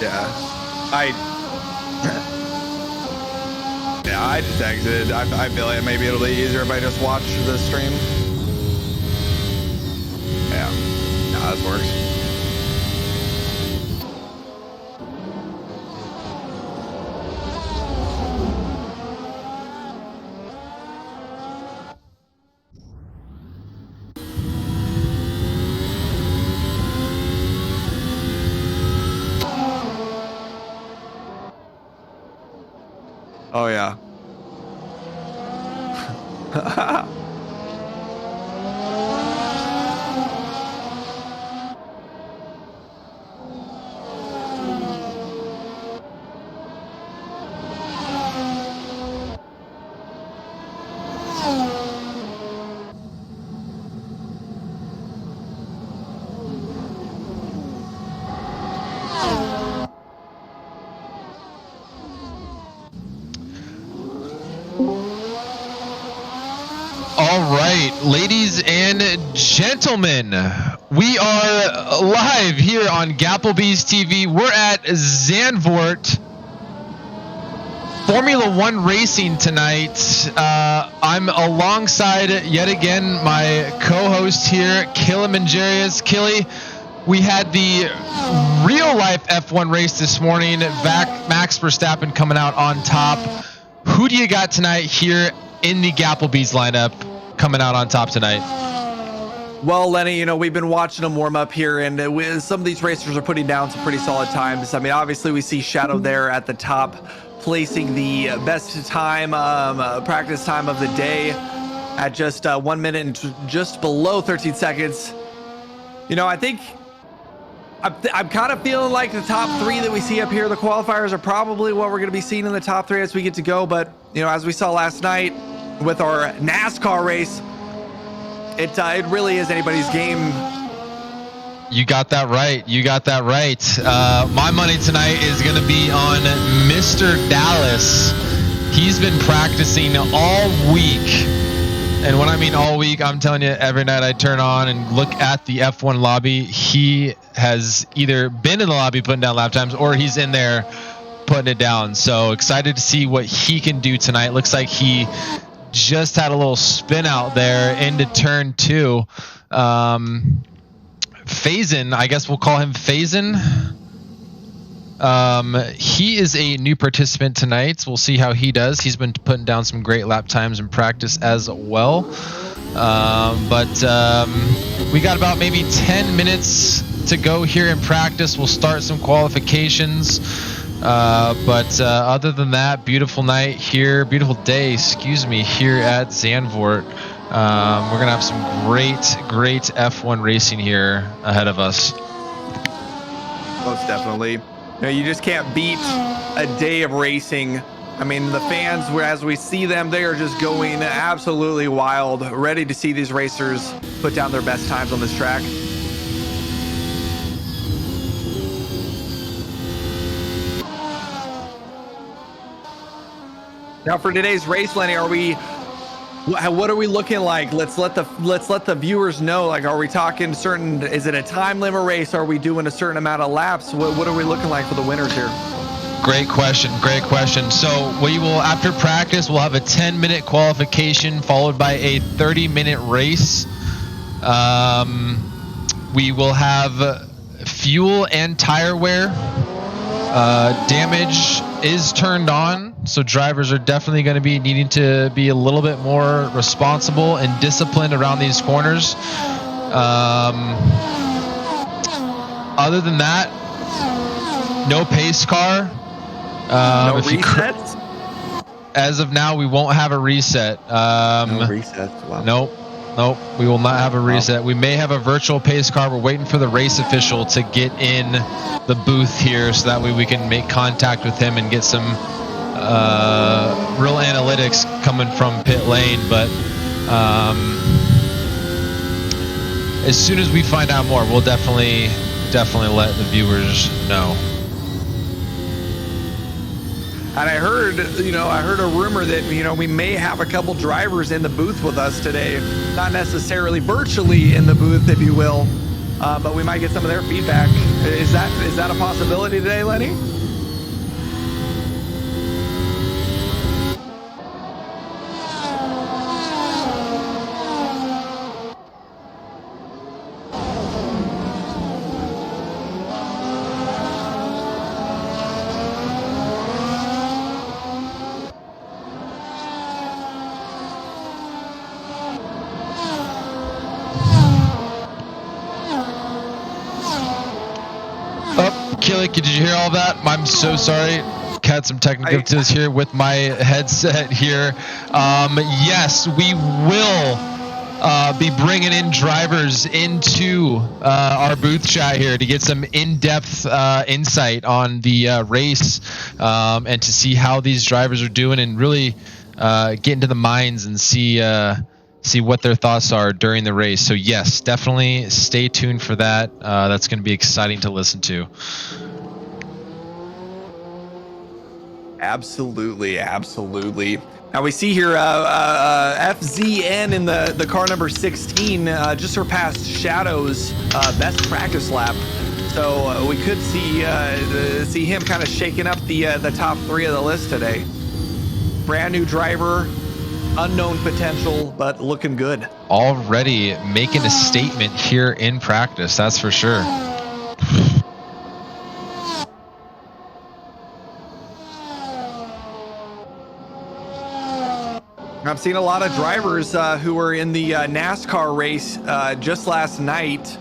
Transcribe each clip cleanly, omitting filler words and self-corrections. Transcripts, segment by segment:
Yeah, I just exited. I feel like maybe it'll be easier if I just watch the stream. Yeah, no, this works. Oh yeah. All right, ladies and gentlemen, we are live here on GapplebeesTV. We're at Zandvoort Formula One racing tonight. I'm alongside yet again my co-host here, Kilimanjarius. Killy, we had the real life F1 race this morning. Max Verstappen coming out on top. Who do you got tonight here in the Gapplebees lineup coming out on top tonight? Well, Lenny, you know, we've been watching them warm up here, and some of these racers are putting down some pretty solid times. I mean, obviously we see Shadow there at the top, placing the best time, practice time of the day at just 1 minute and just below 13 seconds. You know, I think I'm kind of feeling like the top three that we see up here, the qualifiers, are probably what we're going to be seeing in the top three as we get to go. But, you know, as we saw last night with our NASCAR race, it really is anybody's game. You got that right. You got that right. My money tonight is going to be on Mr. Dallas. He's been practicing all week. And when I mean all week, I'm telling you, every night I turn on and look at the F1 lobby, he has either been in the lobby putting down lap times or he's in there putting it down. So excited to see what he can do tonight. Looks like he just had a little spin out there into turn 2. Faison, I guess we'll call him Faison. He is a new participant tonight. We'll see how he does. He's been putting down some great lap times in practice as well. But we got about maybe 10 minutes to go here in practice. We'll start some qualifications. But other than that, beautiful night here, beautiful day, excuse me, here at Zandvoort. We're going to have some great F1 racing here ahead of us. Most definitely. You know, you just can't beat a day of racing. I mean, the fans, as we see them, they are just going absolutely wild, ready to see these racers put down their best times on this track. Now for today's race, Lenny, what are we looking like? Let's let the viewers know. Like, are we talking certain? Is it a time limit race? Are we doing a certain amount of laps? What are we looking like for the winners here? Great question. Great question. So we will, after practice, we'll have a 10-minute qualification followed by a 30-minute race. We will have fuel and tire wear. Damage is turned on. So drivers are definitely going to be needing to be a little bit more responsible and disciplined around these corners. Other than that, no pace car. No resets? As of now, we won't have a reset. No resets. Wow. Nope. We will not have a reset. Wow. We may have a virtual pace car. We're waiting for the race official to get in the booth here so that way we can make contact with him and get some real analytics coming from pit lane. But as soon as we find out more, we'll definitely let the viewers know. And I heard a rumor that, we may have a couple drivers in the booth with us today. Not necessarily virtually in the booth, if you will, but we might get some of their feedback. Is that a possibility today, Lenny? Killick, did you hear all that? I'm so sorry. Had some technical difficulties here with my headset here. Yes, we will be bringing in drivers into our booth chat here to get some in-depth insight on the race and to see how these drivers are doing and really get into the minds and see what their thoughts are during the race. So yes, definitely stay tuned for that. That's going to be exciting to listen to. Absolutely. Now we see here FZN in the car number 16 just surpassed Shadow's best practice lap. So we could see him kind of shaking up the top 3 of the list today. Brand new driver, unknown potential, but looking good. Already making a statement here in practice, that's for sure. I've seen a lot of drivers who were in the NASCAR race just last night.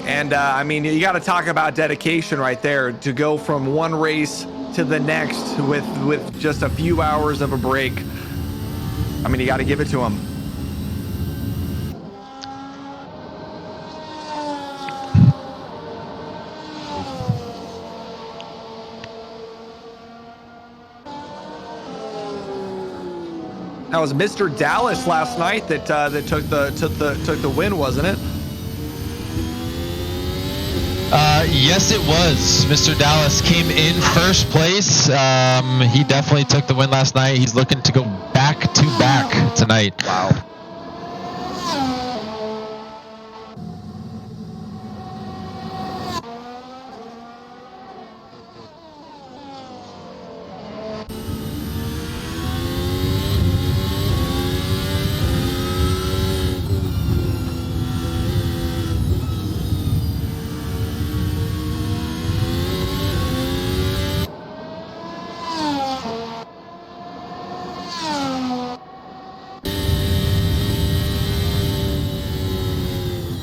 And I mean, you got to talk about dedication right there to go from one race to the next with just a few hours of a break. I mean, you got to give it to them. That was Mr. Dallas last night that took the win, wasn't it? Yes, it was. Mr. Dallas came in first place. He definitely took the win last night. He's looking to go back to back tonight. Wow.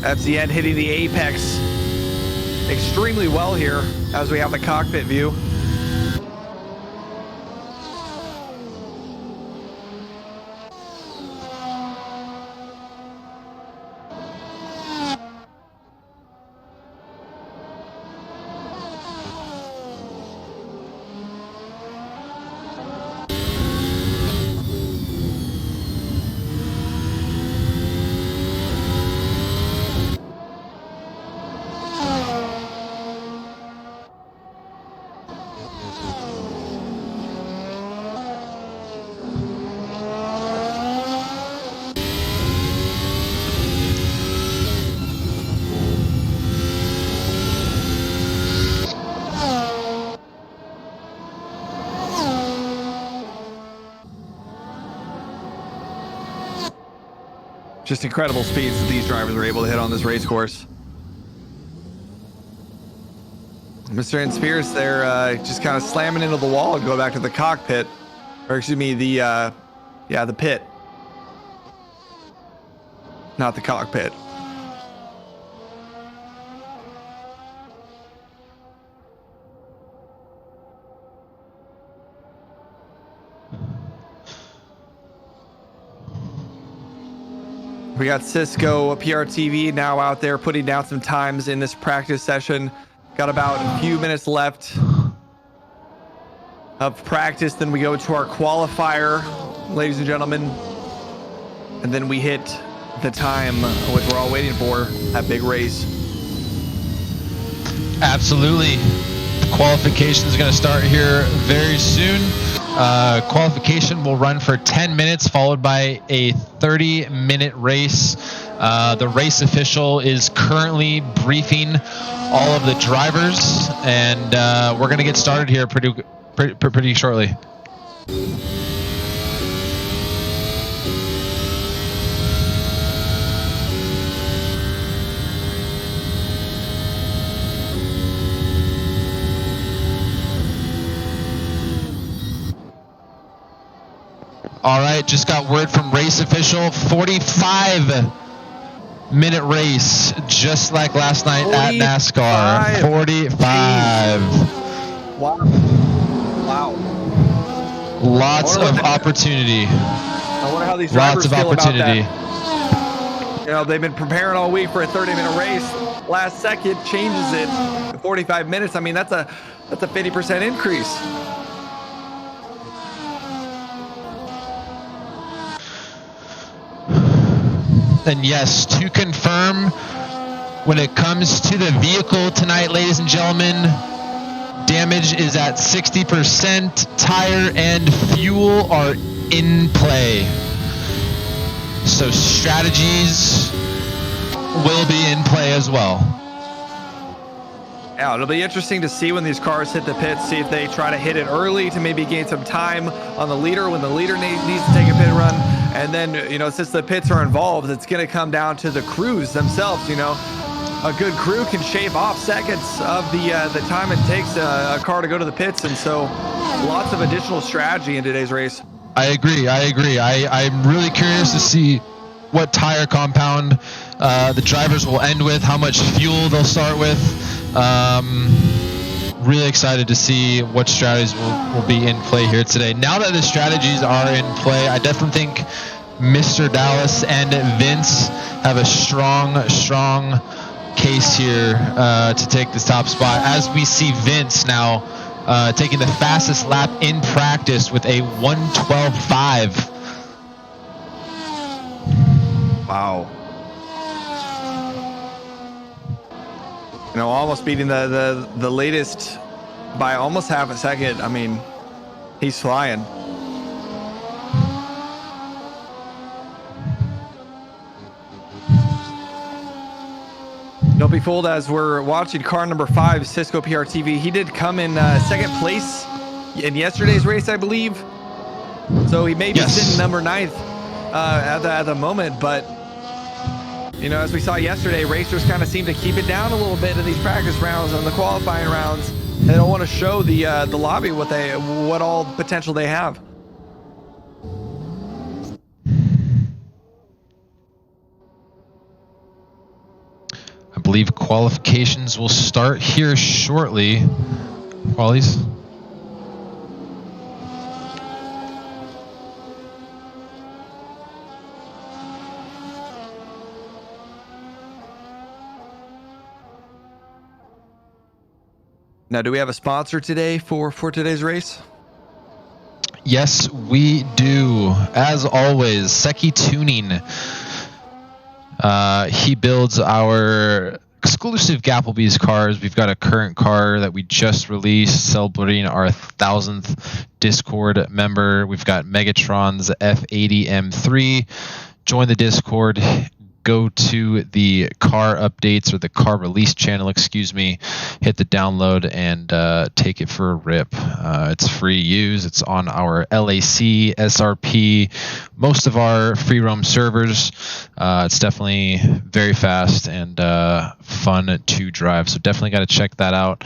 FZN hitting the apex extremely well here as we have the cockpit view. Just incredible speeds that these drivers are able to hit on this race course. Mr. and Spears there just kind of slamming into the wall and go back to the cockpit. Or excuse me, the pit. Not the cockpit. We got Cisco PRTV now out there putting down some times in this practice session. Got about a few minutes left of practice. Then we go to our qualifier, ladies and gentlemen. And then we hit the time, which we're all waiting for, that big race. Absolutely. The qualification is going to start here very soon. Qualification will run for 10 minutes, followed by a 30-minute race. The race official is currently briefing all of the drivers, and we're going to get started here pretty shortly. All right, just got word from race official, 45-minute race, just like last night at NASCAR. 45. Wow. Lots of opportunity. I wonder how these drivers feel about that. You know, they've been preparing all week for a 30-minute race. Last second changes it to 45 minutes. I mean, that's a 50% increase. And yes, to confirm, when it comes to the vehicle tonight, ladies and gentlemen, damage is at 60%. Tire and fuel are in play. So strategies will be in play as well. Yeah, it'll be interesting to see when these cars hit the pits, see if they try to hit it early to maybe gain some time on the leader when the leader needs to take a pit run. And then, you know, since the pits are involved, it's going to come down to the crews themselves. You know, a good crew can shave off seconds of the time it takes a car to go to the pits. And so lots of additional strategy in today's race. I agree. I'm really curious to see what tire compound the drivers will end with, how much fuel they'll start with. Really excited to see what strategies will be in play here today. Now that the strategies are in play, I definitely think Mr. Dallas and Vince have a strong case here to take this top spot, as we see Vince now taking the fastest lap in practice with a 1:12.5. Wow. You know, almost beating the latest by almost half a second. I mean, he's flying. Don't be fooled, as we're watching car number 5, Cisco PRTV. He did come in second place in yesterday's race, I believe. So he may be sitting number 9th at the moment, but you know, as we saw yesterday, racers kind of seem to keep it down a little bit in these practice rounds and the qualifying rounds. They don't want to show the lobby what all potential they have. I believe qualifications will start here shortly. Qualies. Now, do we have a sponsor today for today's race? Yes, we do. As always, Seki Tuning. He builds our exclusive Gapplebees cars. We've got a current car that we just released celebrating our 1000th Discord member. We've got Megatron's F80 M3. Join the Discord. Go to the car updates, or the car release channel, excuse me, hit the download and take it for a rip. It's free use. It's on our LAC, SRP, most of our free roam servers. It's definitely very fast and fun to drive. So definitely got to check that out.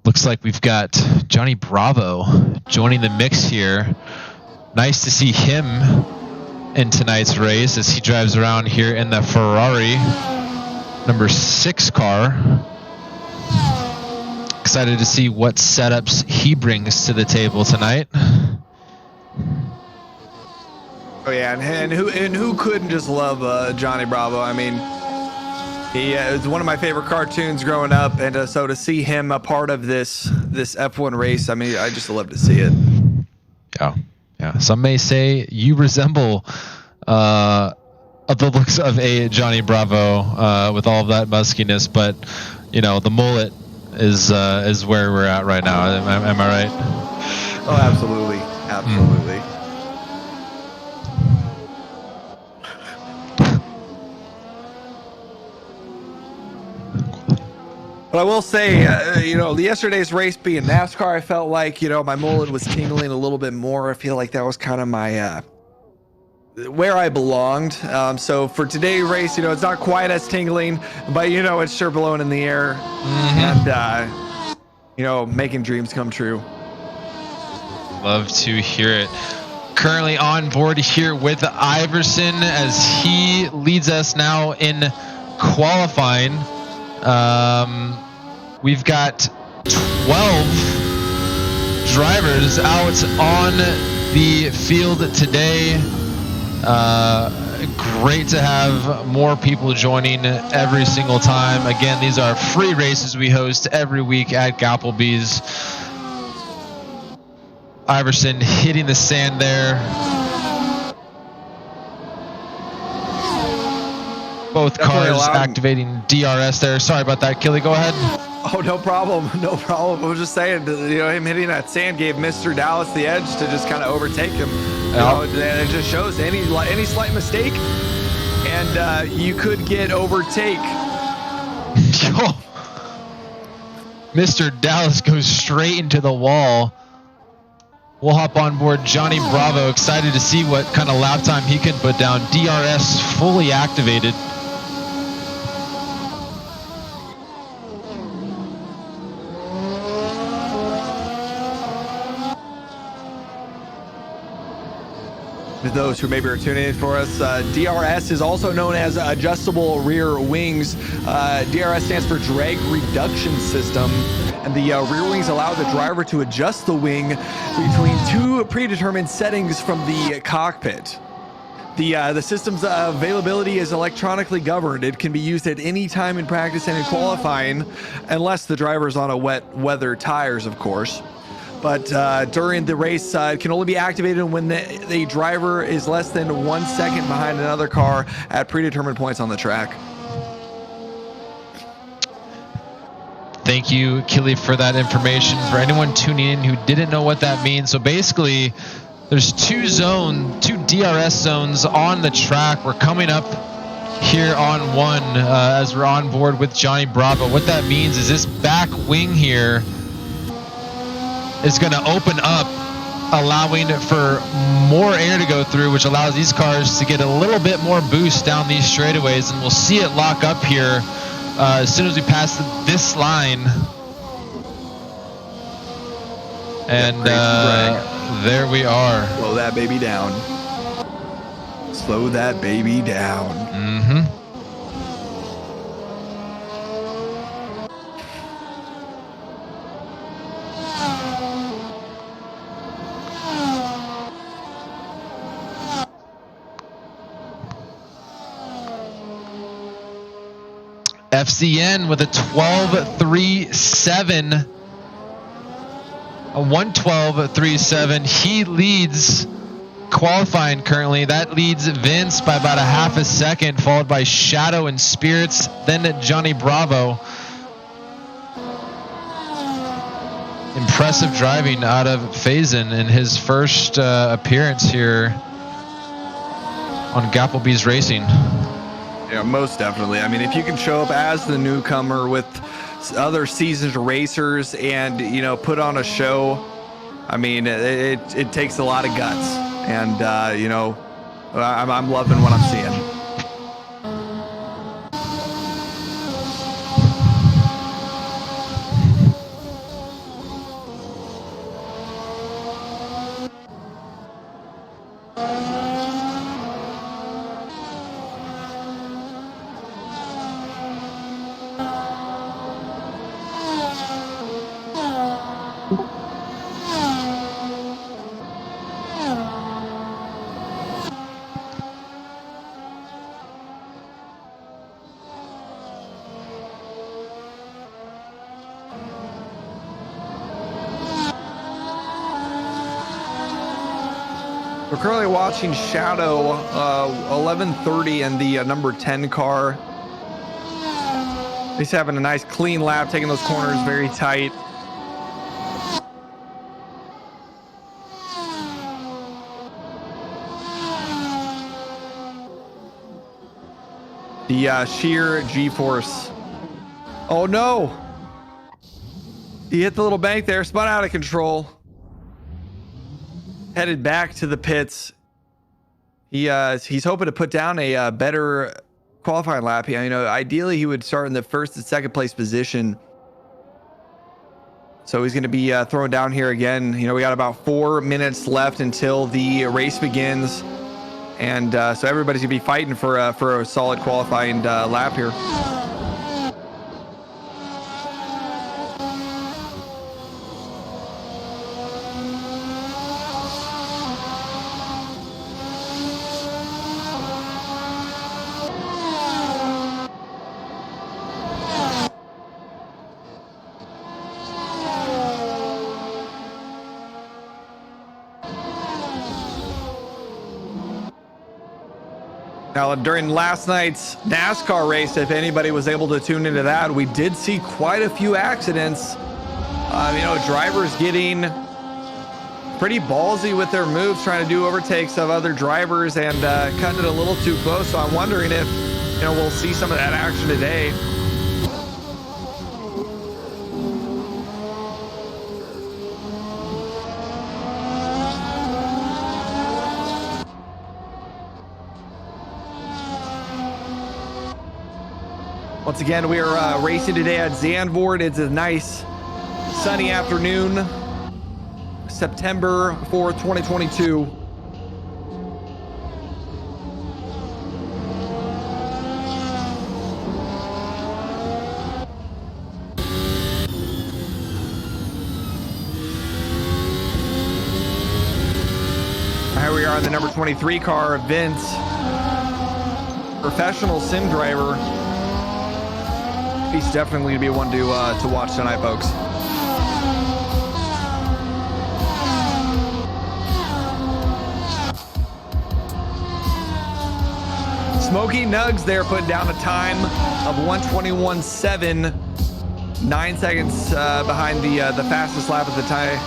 Looks like we've got Johnny Bravo joining the mix here. Nice to see him in tonight's race as he drives around here in the Ferrari number 6 car. Excited to see what setups he brings to the table tonight. Oh yeah, and who couldn't just love Johnny Bravo? I mean, he is one of my favorite cartoons growing up, and so to see him a part of this F1 race, I mean, I just love to see it. Yeah. Some may say you resemble the looks of a Johnny Bravo with all of that muskiness, but you know, the mullet is where we're at right now. Am I right? Oh, absolutely. But I will say, you know, yesterday's race being NASCAR, I felt like, you know, my mullet was tingling a little bit more. I feel like that was kind of my where I belonged. So for today's race, you know, it's not quite as tingling, but you know, it's sure blowing in the air, and you know, making dreams come true. Love to hear it. Currently on board here with Iverson as he leads us now in qualifying. We've got 12 drivers out on the field today. Great to have more people joining every single time. Again, these are free races we host every week at Gapplebees. Iverson hitting the sand there. Both cars activating DRS there. Sorry about that, Killy. Go ahead. Oh, no problem. No problem. I was just saying, you know, him hitting that sand gave Mr. Dallas the edge to just kind of overtake him. You know, it just shows any slight mistake, and you could get overtake. Mr. Dallas goes straight into the wall. We'll hop on board Johnny Bravo. Excited to see what kind of lap time he can put down. DRS fully activated. To those who maybe are tuning in for us, DRS is also known as adjustable rear wings. DRS stands for drag reduction system, and the rear wings allow the driver to adjust the wing between two predetermined settings from the cockpit. The system's availability is electronically governed. It can be used at any time in practice and in qualifying, unless the driver's on a wet weather tires, of course. But during the race, it can only be activated when the driver is less than 1 second behind another car at predetermined points on the track. Thank you, Killy, for that information. For anyone tuning in who didn't know what that means, so basically, there's two DRS zones on the track. We're coming up here on one as we're on board with Johnny Bravo. What that means is this back wing here is going to open up, allowing for more air to go through, which allows these cars to get a little bit more boost down these straightaways, and we'll see it lock up here as soon as we pass this line. And there we are. Slow that baby down. Slow that baby down. FCN with a 12.37, a 1:12.37. He leads qualifying currently. That leads Vince by about a half a second, followed by Shadow and Spirits, then Johnny Bravo. Impressive driving out of Faison in his first appearance here on Gapplebees Racing. Yeah, most definitely. I mean, if you can show up as the newcomer with other seasoned racers and, you know, put on a show, I mean, it takes a lot of guts. And, you know, I'm loving what I'm seeing. We're currently watching Shadow 1130 and the number 10 car. He's having a nice clean lap, taking those corners very tight. The sheer G-force. Oh no! He hit the little bank there, spun out of control. Headed back to the pits. He's hoping to put down a better qualifying lap. You know, ideally he would start in the first and second place position. So he's going to be thrown down here again. You know, we got about 4 minutes left until the race begins. And so everybody's going to be fighting for a solid qualifying lap here. Now, during last night's NASCAR race, if anybody was able to tune into that, we did see quite a few accidents. You know, drivers getting pretty ballsy with their moves, trying to do overtakes of other drivers and cutting it a little too close. So I'm wondering if, you know, we'll see some of that action today. Once again, we are racing today at Zandvoort. It's a nice sunny afternoon, September 4th, 2022. Here we are in the number 23 car, Vince, professional sim driver. He's definitely going to be one to watch tonight, folks. Smokey Nugs there putting down a time of 1:21.7, 9 seconds behind the fastest lap of the tie.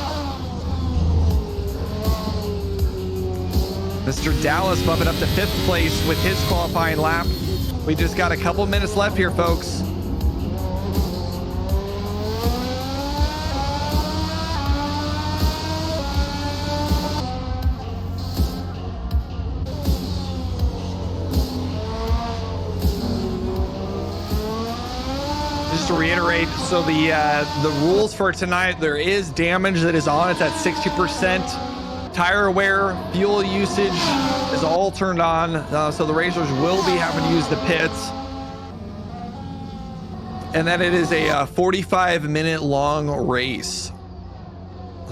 Mr. Dallas bumping up to 5th place with his qualifying lap. We just got a couple minutes left here, folks. To reiterate, so the rules for tonight, there is damage that is on. It's at 60%. Tire wear, fuel usage is all turned on, so the racers will be having to use the pits. And then it is a 45-minute long race.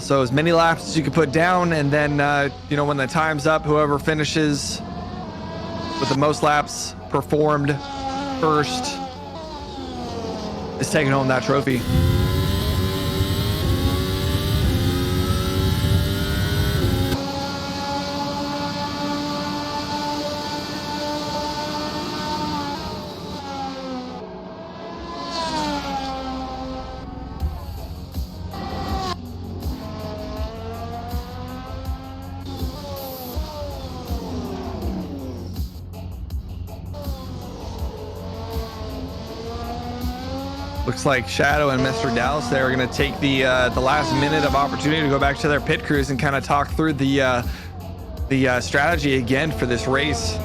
So as many laps as you can put down, and then you know, when the time's up, whoever finishes with the most laps performed first is taking home that trophy. Looks like Shadow and Mr. Dallas there are going to take the last minute of opportunity to go back to their pit crews and kind of talk through the strategy again for this race.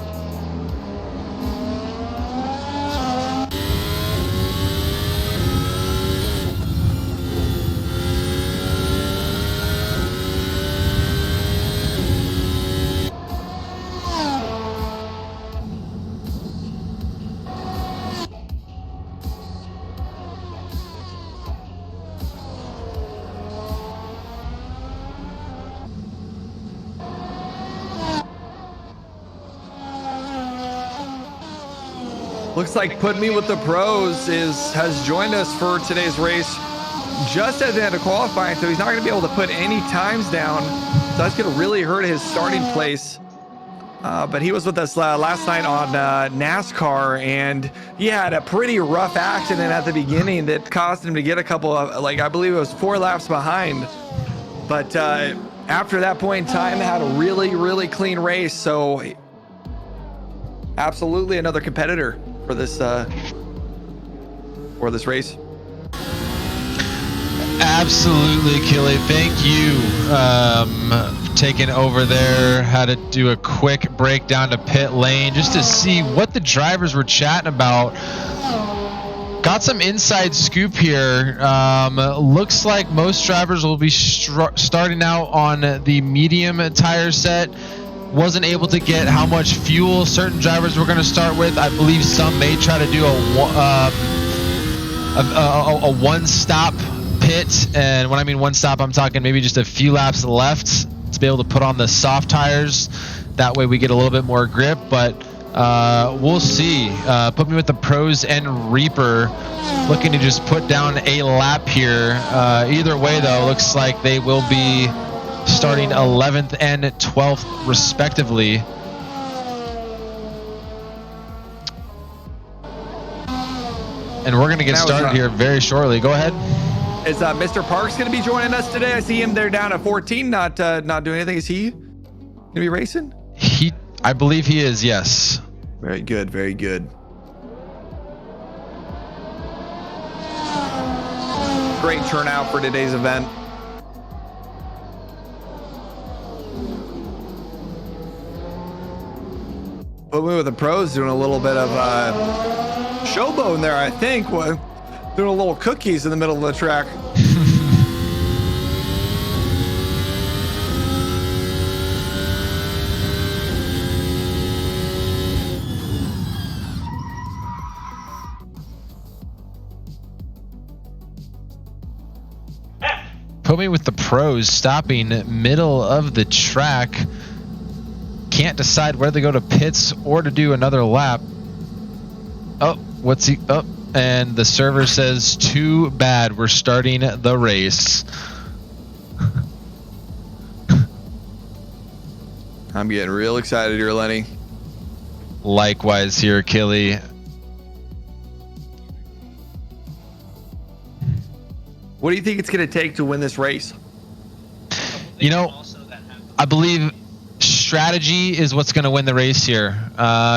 Looks like Put Me With The Pros has joined us for today's race just at the end of qualifying, so he's not going to be able to put any times down. So that's going to really hurt his starting place. But he was with us last night on NASCAR, and he had a pretty rough accident at the beginning that caused him to get a couple of, like, I believe it was 4 laps behind. But after that point in time, had a really, really clean race. So absolutely another competitor for this race. Absolutely, Killy. Thank you for taking over there. Had to do a quick breakdown to pit lane just to see what the drivers were chatting about. Got some inside scoop here. Looks like most drivers will be starting out on the medium tire set. Wasn't able to get how much fuel certain drivers were going to start with. I believe some may try to do a one-stop pit, and when I mean one stop, I'm talking maybe just a few laps left to be able to put on the soft tires. That way we get a little bit more grip, but we'll see. Put me with the pros and Reaper looking to just put down a lap here. Either way though, looks like they will be starting 11th and 12th respectively. And we're going to get started here very shortly. Go ahead. Is Mr. Parks going to be joining us today? I see him there down at 14, not doing anything. Is he going to be racing? I believe he is, yes. Very good, very good. Great turnout for today's event. Put me with the pros doing a little bit of showboating there, I think. Doing a little cookies in the middle of the track. Put me with the pros stopping middle of the track. Can't decide whether to go to pits or to do another lap. Oh, what's he? Oh, and the server says, too bad, we're starting the race. I'm getting real excited here, Lenny. Likewise here, Killy. What do you think it's going to take to win this race? You know, I believe strategy is what's going to win the race here.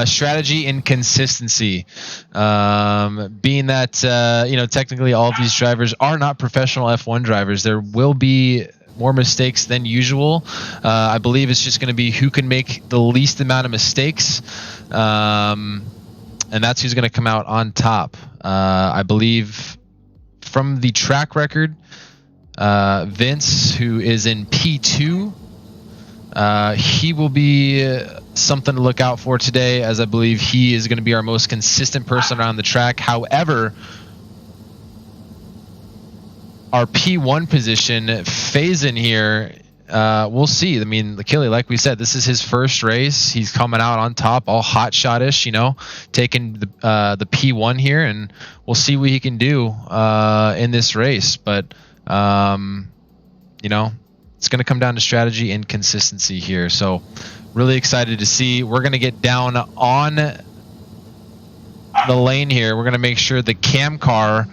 Strategy and consistency. Being that, you know, technically all of these drivers are not professional F1 drivers. There will be more mistakes than usual. I believe it's just going to be who can make the least amount of mistakes. And that's who's going to come out on top. I believe from the track record, Vince, who is in P2, he will be something to look out for today, as I believe he is going to be our most consistent person around the track. However, our P1 position, Faison here, we'll see. I mean, Killy, like we said, this is his first race. He's coming out on top, all hot shot-ish, you know, taking the P1 here, and we'll see what he can do in this race. But, you know, it's going to come down to strategy and consistency here. So really excited to see. We're going to get down on the lane here. We're going to make sure the cam car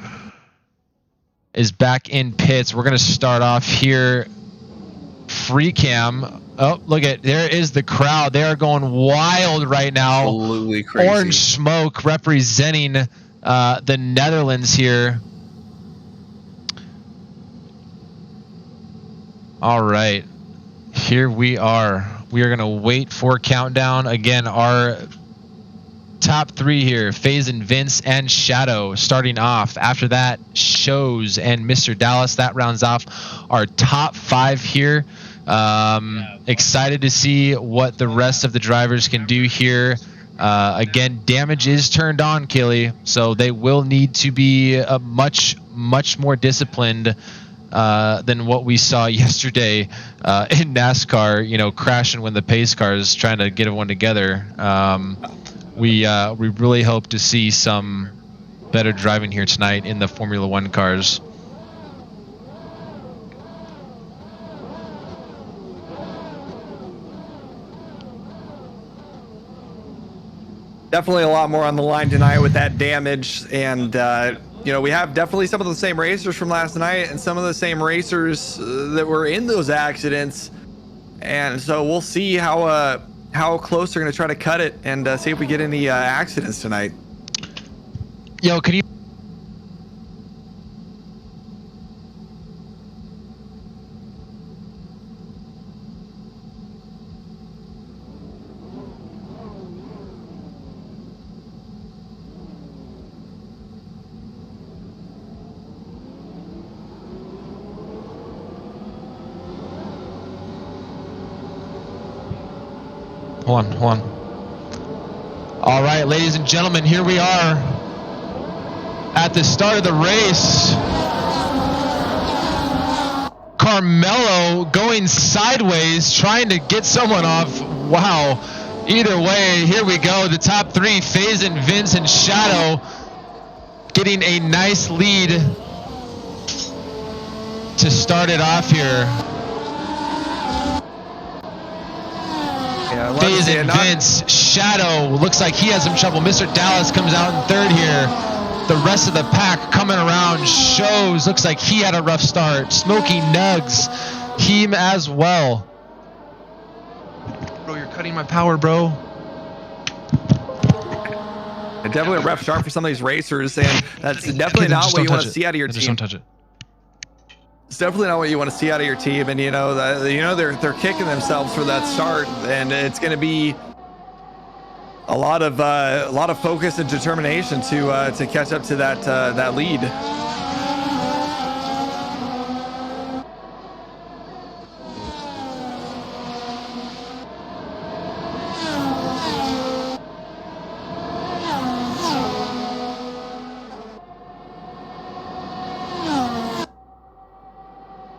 is back in pits. We're going to start off here. Free cam. Oh, look at, there is the crowd. They are going wild right now. Absolutely crazy. Orange smoke representing the Netherlands here. All right, here we are. We are going to wait for countdown. Again, our top three here, Faison, Vince, and Shadow starting off. After that, Shows and Mr. Dallas. That rounds off our top five here. Excited to see what the rest of the drivers can do here. Again, damage is turned on, Killy, so they will need to be much more disciplined than what we saw yesterday in NASCAR, you know, crashing when the pace cars trying to get everyone together. We really hope to see some better driving here tonight in the Formula One cars. Definitely a lot more on the line tonight with that damage, and you know, we have definitely some of the same racers from last night and some of the same racers that were in those accidents, and so we'll see how close they're going to try to cut it and see if we get any accidents tonight. Yo, can you on. All right, ladies and gentlemen, here we are at the start of the race. Carmelo going sideways, trying to get someone off. Wow. Either way, here we go. The top three, Faison, Vince, and Shadow, getting a nice lead to start it off here. Yeah, Faison, Vince, Shadow, looks like he has some trouble. Mr. Dallas comes out in third here. The rest of the pack coming around shows. Looks like he had a rough start. Smokey Nugs, him as well. Bro, you're cutting my power, bro. Definitely a rough start for some of these racers, and that's definitely not what you want to see out of your team. Just don't touch it. It's definitely not what you want to see out of your team, and they're kicking themselves for that start, and it's going to be a lot of focus and determination to catch up to that lead.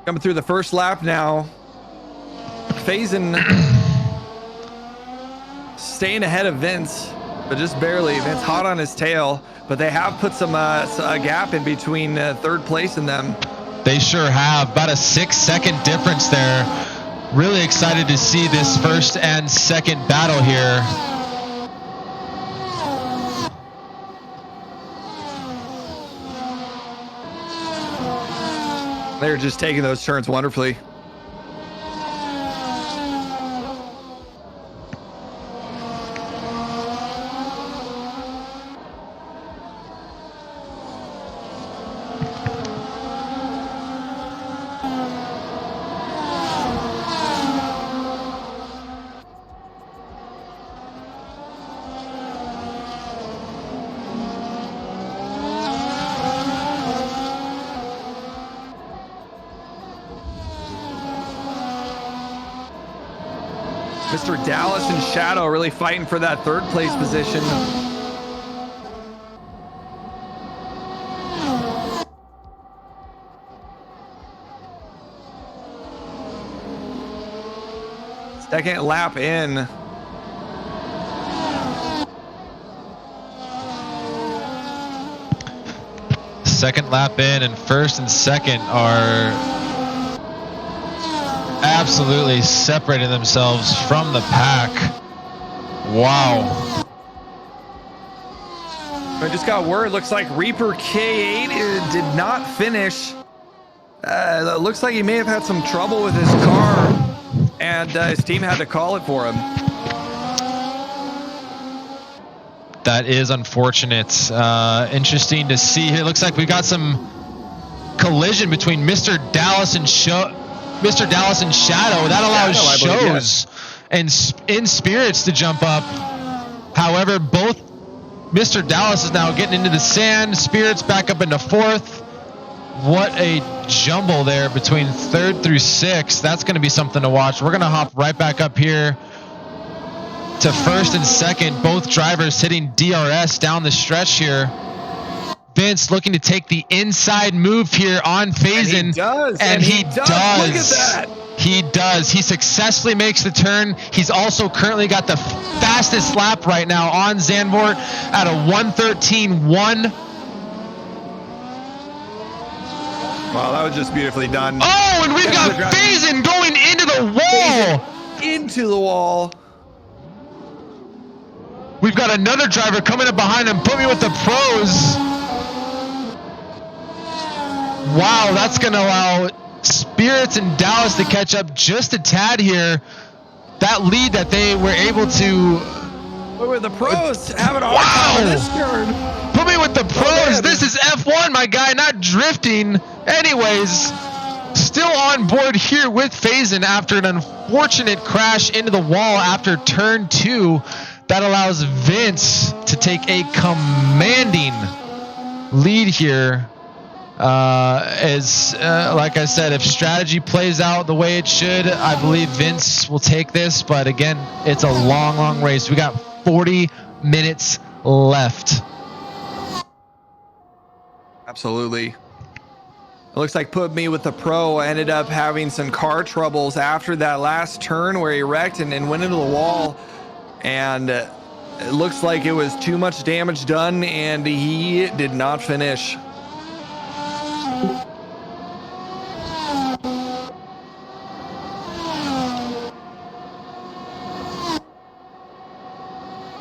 Coming through the first lap now, Faison staying ahead of Vince, but just barely. Vince hot on his tail, but they have put a gap in between third place and them. They sure have. About a 6-second difference there. Really excited to see this first and second battle here. They're just taking those turns wonderfully. Mr. Dallas and Shadow really fighting for that third place position. Second lap in. Second lap in, and first and second are absolutely separating themselves from the pack. Wow. I just got word. Looks like Reaper K8 did not finish. It looks like he may have had some trouble with his car, and his team had to call it for him. That is unfortunate. Interesting to see here. Looks like we got some collision between Mr. Dallas and Shadow. That allows Shows and In Spirits to jump up. However, both Mr. Dallas is now getting into the sand. Spirits back up into fourth. What a jumble there between third through sixth. That's going to be something to watch. We're going to hop right back up here to first and second. Both drivers hitting DRS down the stretch here. Vince looking to take the inside move here on Faison. And he does. Look at that. He does. He successfully makes the turn. He's also currently got the fastest lap right now on Zandvoort at a 1:13.1. Wow, that was just beautifully done. Oh, and we've got Faison going into the wall. Into the wall. We've got another driver coming up behind him. Put me with the pros. Wow, that's going to allow Spirits and Dallas to catch up just a tad here. That lead that they were able to... What were the pros having a hard time on this turn? Put me with the pros. This is F1, my guy, not drifting. Anyways, still on board here with Faison after an unfortunate crash into the wall after turn 2. That allows Vince to take a commanding lead here Like I said, if strategy plays out the way it should, I believe Vince will take this. But again, it's a long race. We got 40 minutes left. Absolutely. It looks like Put Me With the Pro ended up having some car troubles after that last turn where he wrecked and went into the wall. And it looks like it was too much damage done and he did not finish.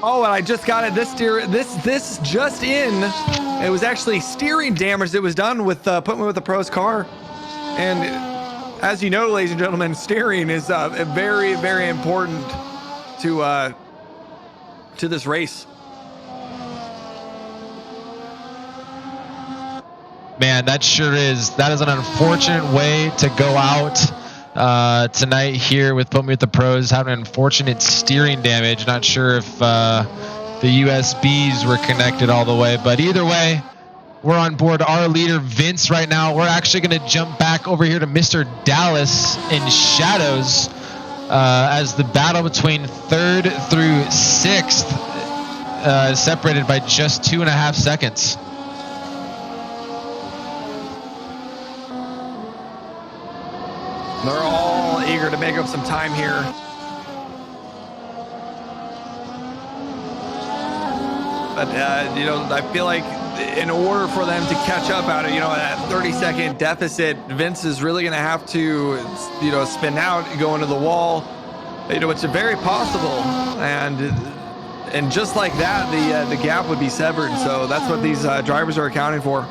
Oh, and I just got it. This just in. It was actually steering damage that was done with Put Me With the Pro's car. And as you know, ladies and gentlemen, steering is very, very important to this race. Man, that sure is. That is an unfortunate way to go out tonight here with Put Me With the Pros, having unfortunate steering damage. Not sure if the USBs were connected all the way, but either way, we're on board our leader Vince right now. We're actually going to jump back over here to Mr. Dallas in shadows as the battle between 3rd through 6th is separated by just 2.5 seconds. They're all eager to make up some time here. But, you know, I feel like in order for them to catch up out of, you know, that 30-second deficit, Vince is really going to have to, you know, spin out, go into the wall. You know, it's very possible. And just like that, the gap would be severed. So that's what these drivers are accounting for.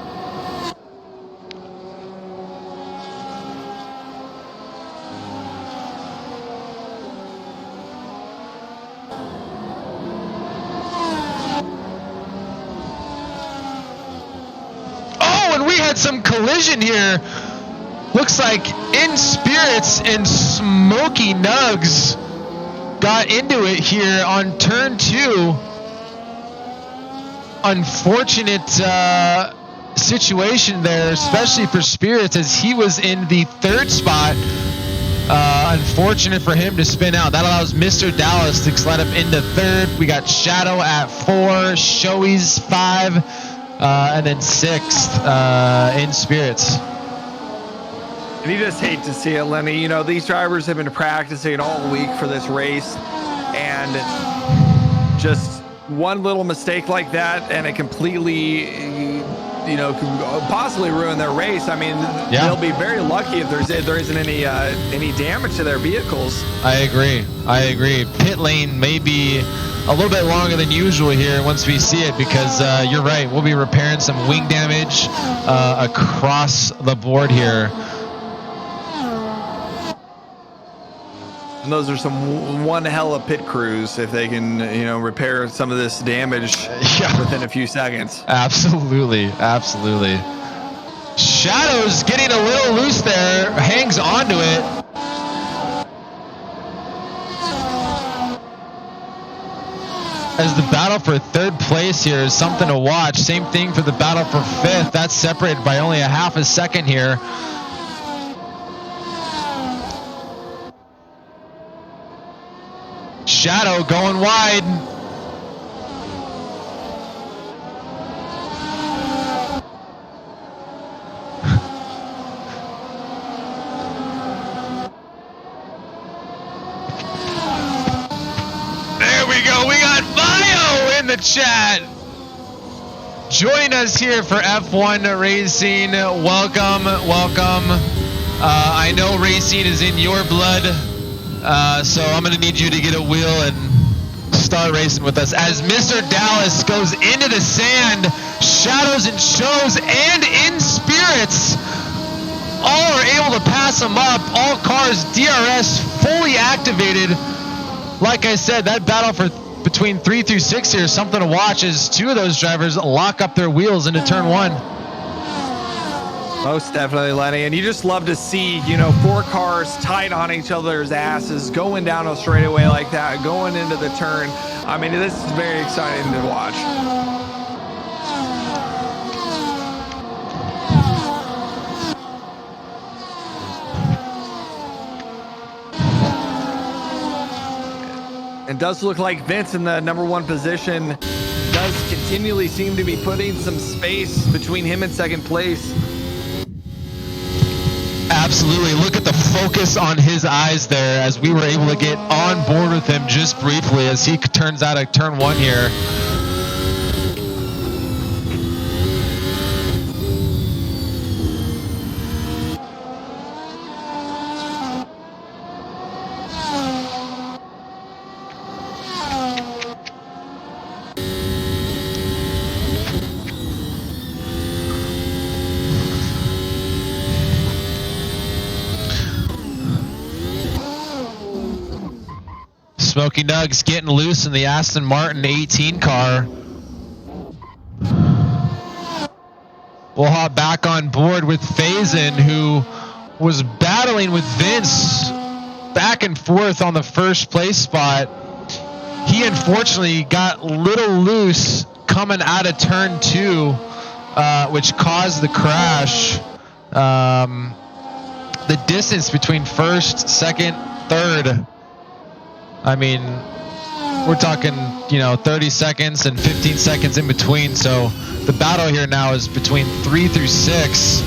Some collision here. Looks like In Spirits and Smoky Nugs got into it here on turn 2. Unfortunate situation there, especially for Spirits, as he was in the 3rd spot. Unfortunate for him to spin out. That allows Mr. Dallas to slide up into 3rd. We got Shadow at 4, Shoei's 5. And then 6th In Spirits. And you just hate to see it, Lenny. You know, these drivers have been practicing all week for this race, and just one little mistake like that, and it completely, you know, could possibly ruin their race. I mean, they'll be very lucky if there isn't any damage to their vehicles. I agree. Pit lane may be a little bit longer than usual here once we see it, because you're right, we'll be repairing some wing damage across the board here. And those are one hell of pit crews if they can, you know, repair some of this damage within a few seconds. Absolutely. Shadow's getting a little loose there, hangs onto it. As the battle for 3rd place here is something to watch. Same thing for the battle for 5th. That's separated by only a half a second here. Shadow going wide. There we go. We got Bio in the chat. Join us here for F1 Racing. Welcome. I know racing is in your blood. So I'm going to need you to get a wheel and start racing with us. As Mr. Dallas goes into the sand, Shadows and Shows and In Spirits all are able to pass him up. All cars DRS fully activated. Like I said, that battle for between 3 through 6 here is something to watch as 2 of those drivers lock up their wheels into turn 1. Most definitely, Lenny. And you just love to see, you know, 4 cars tight on each other's asses, going down a straightaway like that, going into the turn. I mean, this is very exciting to watch. It does look like Vince in the #1 position does continually seem to be putting some space between him and second place. Absolutely. Look at the focus on his eyes there as we were able to get on board with him just briefly as he turns out of turn 1 here. Smokey Nugs getting loose in the Aston Martin 18 car. We'll hop back on board with Faison, who was battling with Vince back and forth on the first place spot. He unfortunately got a little loose coming out of turn 2, which caused the crash. The distance between first, second, third, I mean, we're talking, 30 seconds and 15 seconds in between. So the battle here now is between 3 through 6.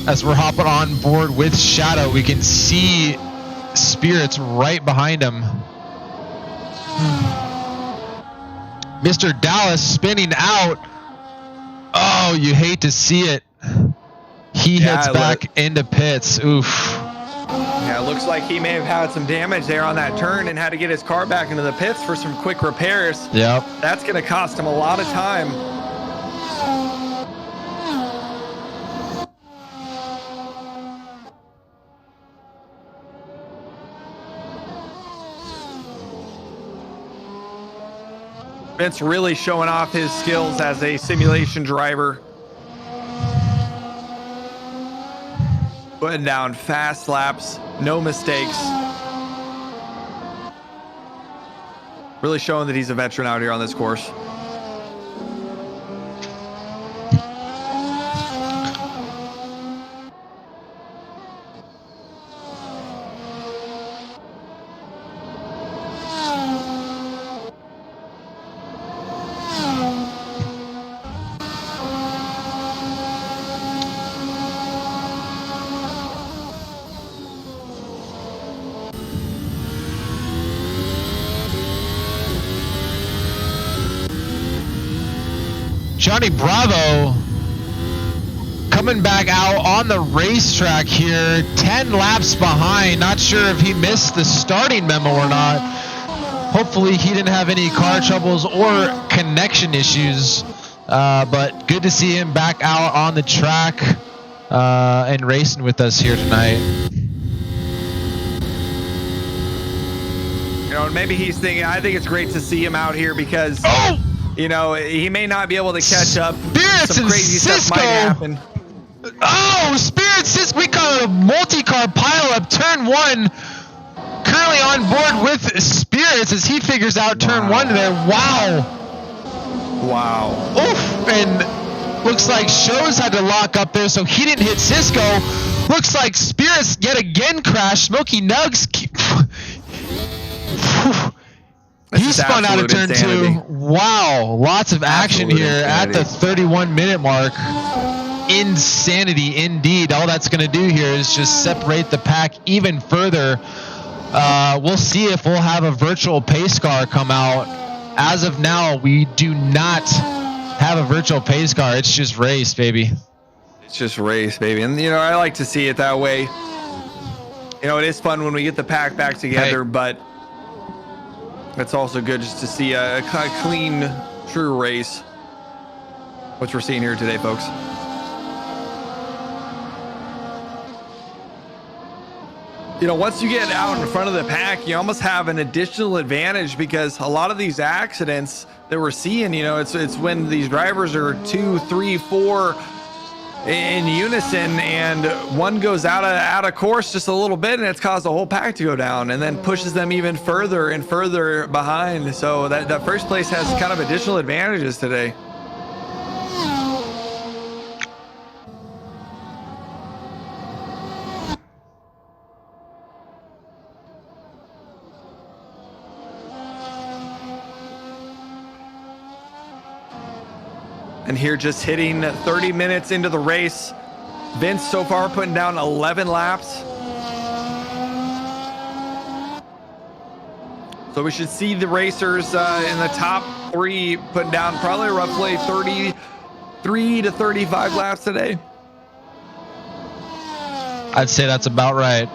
As we're hopping on board with Shadow, we can see Spirits right behind him. Mr. Dallas spinning out. Oh, you hate to see it. He hits back into pits. Oof. Yeah, it looks like he may have had some damage there on that turn and had to get his car back into the pits for some quick repairs. Yep. That's going to cost him a lot of time. Vince really showing off his skills as a simulation driver. Putting down fast laps, no mistakes. Really showing that he's a veteran out here on this course. Johnny Bravo coming back out on the racetrack here, 10 laps behind. Not sure if he missed the starting memo or not. Hopefully he didn't have any car troubles or connection issues, but good to see him back out on the track and racing with us here tonight. Maybe he's thinking, I think it's great to see him out here because he may not be able to catch up. Spirits some crazy stuff might happen. Oh, Spirits, we call it a multi-car pileup. Turn 1, currently on board with Spirits as he figures out turn 1 there. Wow. Oof, and looks like Shows had to lock up there, so he didn't hit Cisco. Looks like Spirits yet again crashed. Smokey Nugs. He spun out of turn insanity. 2. Wow, lots of action absolute here insanity. At the 31-minute mark. Insanity indeed. All that's going to do here is just separate the pack even further. We'll see if we'll have a virtual pace car come out. As of now, we do not have a virtual pace car. It's just race, baby. It's just race, baby. And, I like to see it that way. It is fun when we get the pack back together, but it's also good just to see a clean, true race, which we're seeing here today, folks. Once you get out in front of the pack, you almost have an additional advantage because a lot of these accidents that we're seeing, it's when these drivers are 2, 3, 4 in unison and one goes out of course just a little bit and it's caused the whole pack to go down and then pushes them even further and further behind. So that first place has kind of additional advantages today. And here just hitting 30 minutes into the race. Vince so far putting down 11 laps. So we should see the racers in the top 3 putting down probably roughly 33 to 35 laps today. I'd say that's about right.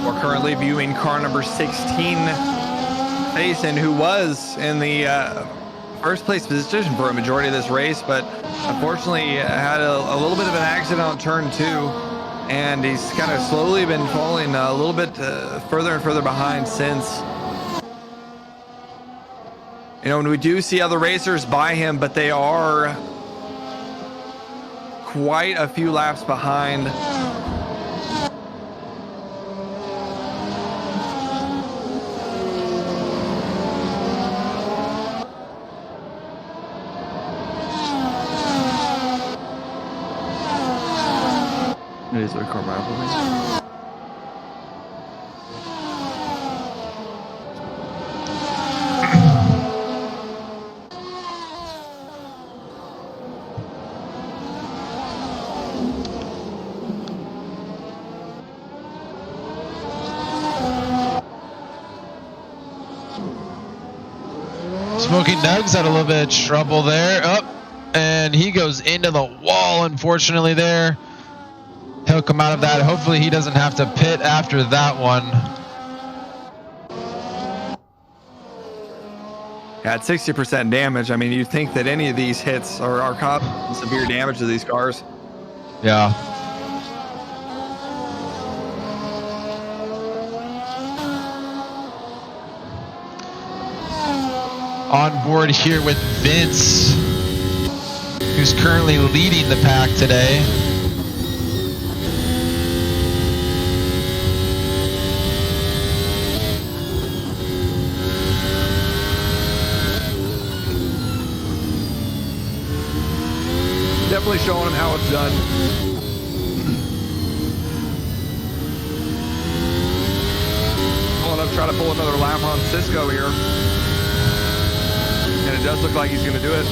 We're currently viewing car number 16, Jason, who was in the first place position for a majority of this race, but unfortunately had a little bit of an accident on turn 2, and he's kind of slowly been falling a little bit further and further behind since. You know, and we do see other racers by him, but they are quite a few laps behind. Is there a car behind? Smoking Nugs had a little bit of trouble there. And he goes into the wall, unfortunately, there. He'll come out of that. Hopefully he doesn't have to pit after that one. Yeah, at 60% damage. I mean, you'd think that any of these hits are causing severe damage to these cars. Yeah. On board here with Vince, who's currently leading the pack today. Definitely showing him how it's done. Pulling up, trying to pull another lap on Cisco here. And it does look like he's going to do it.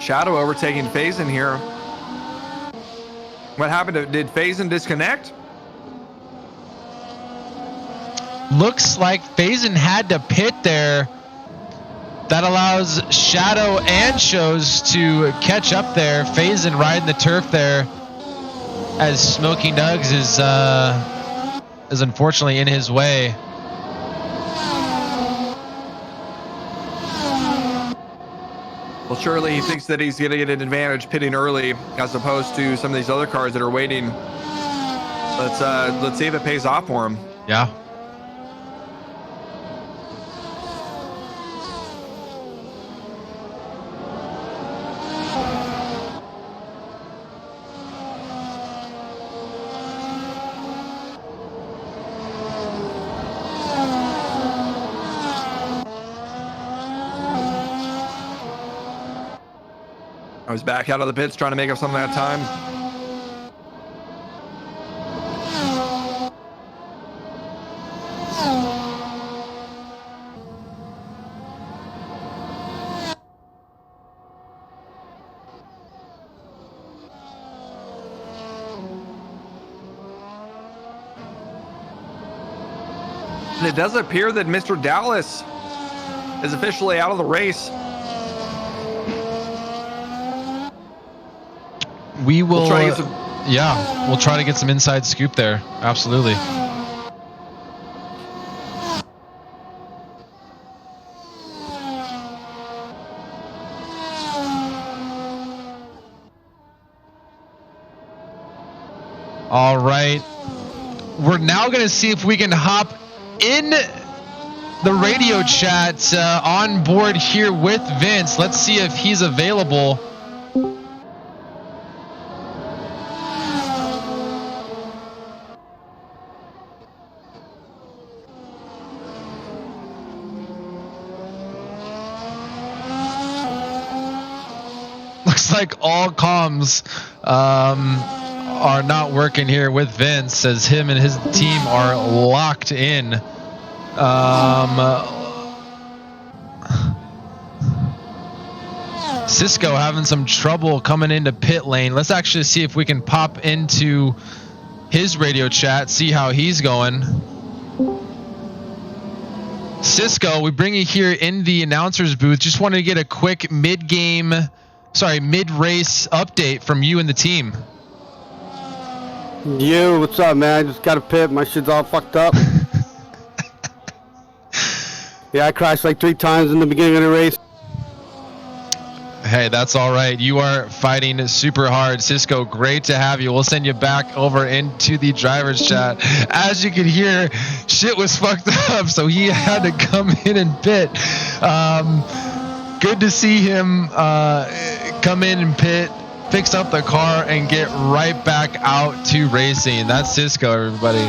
Shadow overtaking Faison here. What happened? Did Faison disconnect? Looks like Faison had to pit there. That allows Shadow and Shows to catch up there. Faison riding the turf there, as Smoking Nugs is unfortunately in his way. Well, surely he thinks that he's going to get an advantage pitting early as opposed to some of these other cars that are waiting. Let's see if it pays off for him. Yeah. I was back out of the pits trying to make up some of that time. And it does appear that Mr. Dallas is officially out of the race. We will. We'll try to get some, yeah, we'll try to get some inside scoop there. Absolutely. All right. We're now going to see if we can hop in the radio chat on board here with Vince. Let's see if he's available. Looks like all comms are not working here with Vince, as him and his team are locked in. Cisco having some trouble coming into pit lane. Let's actually see if we can pop into his radio chat, see how he's going. Cisco, we bring you here in the announcer's booth. Just wanted to get a quick mid-race update from you and the team. Yo, what's up, man? Just got a pit. My shit's all fucked up. Yeah, I crashed like 3 times in the beginning of the race. Hey, that's all right. You are fighting super hard. Cisco, great to have you. We'll send you back over into the driver's chat. As you can hear, shit was fucked up, so he had to come in and pit. Good to see him come in and pit, fix up the car, and get right back out to racing. That's Cisco, everybody.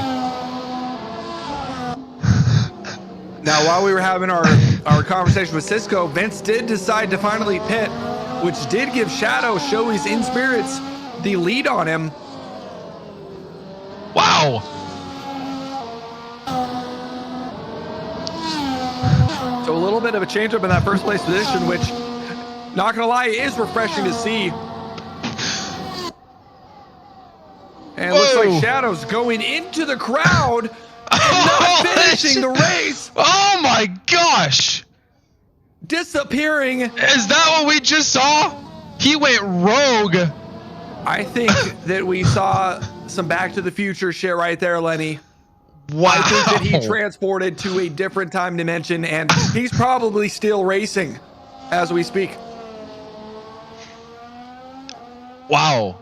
Now, while we were having our conversation with Cisco, Vince did decide to finally pit, which did give Shadow, Shoei's In Spirits, the lead on him. Wow. So a little bit of a change up in that first place position, which, not gonna lie, is refreshing to see. And it looks like Shadow's going into the crowd and not finishing the race. Oh my gosh. Disappearing. Is that what we just saw? He went rogue. I think that we saw some Back to the Future shit right there, Lenny. Wow. I think that he transported to a different time dimension, and he's probably still racing as we speak. Wow.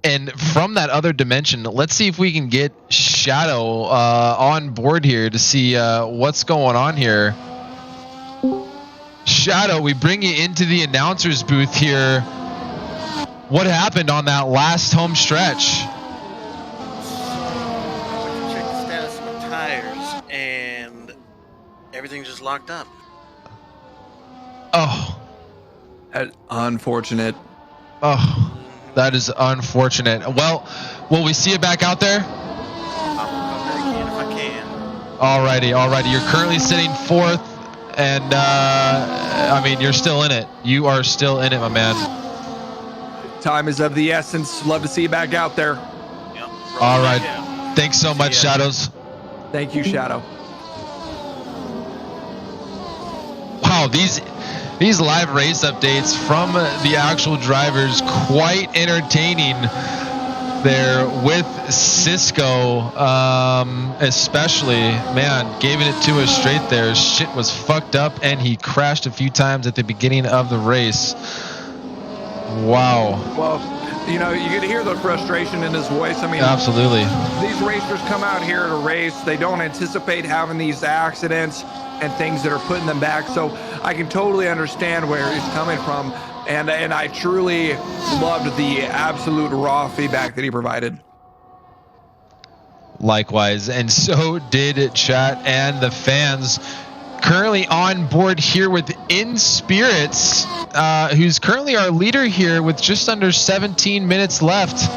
And from that other dimension, let's see if we can get Shadow on board here to see what's going on here. Shadow, we bring you into the announcer's booth here. What happened on that last home stretch? I went to check the status of my tires, and everything's just locked up. Oh. Unfortunate. Oh. That is unfortunate. Well, will we see it back out there? I'll come back in if I can. Alrighty. You're currently sitting 4th And I mean, you're still in it. You are still in it, my man. Time is of the essence. Love to see you back out there. Yep. All right. Yeah. Thanks so much, ya. Shadows. Thank you, Shadow. Wow, these live race updates from the actual drivers, quite entertaining there with Cisco, especially. Man, giving it to us straight there. Shit was fucked up, and he crashed a few times at the beginning of the race. Wow. Well, you know, you could hear the frustration in his voice. I mean, Absolutely. these racers come out here to race. They don't anticipate having these accidents and things that are putting them back. So I can totally understand where he's coming from. And I truly loved the absolute raw feedback that he provided. Likewise, and so did chat and the fans. Currently on board here with In Spirits, who's currently our leader here with just under 17 minutes left.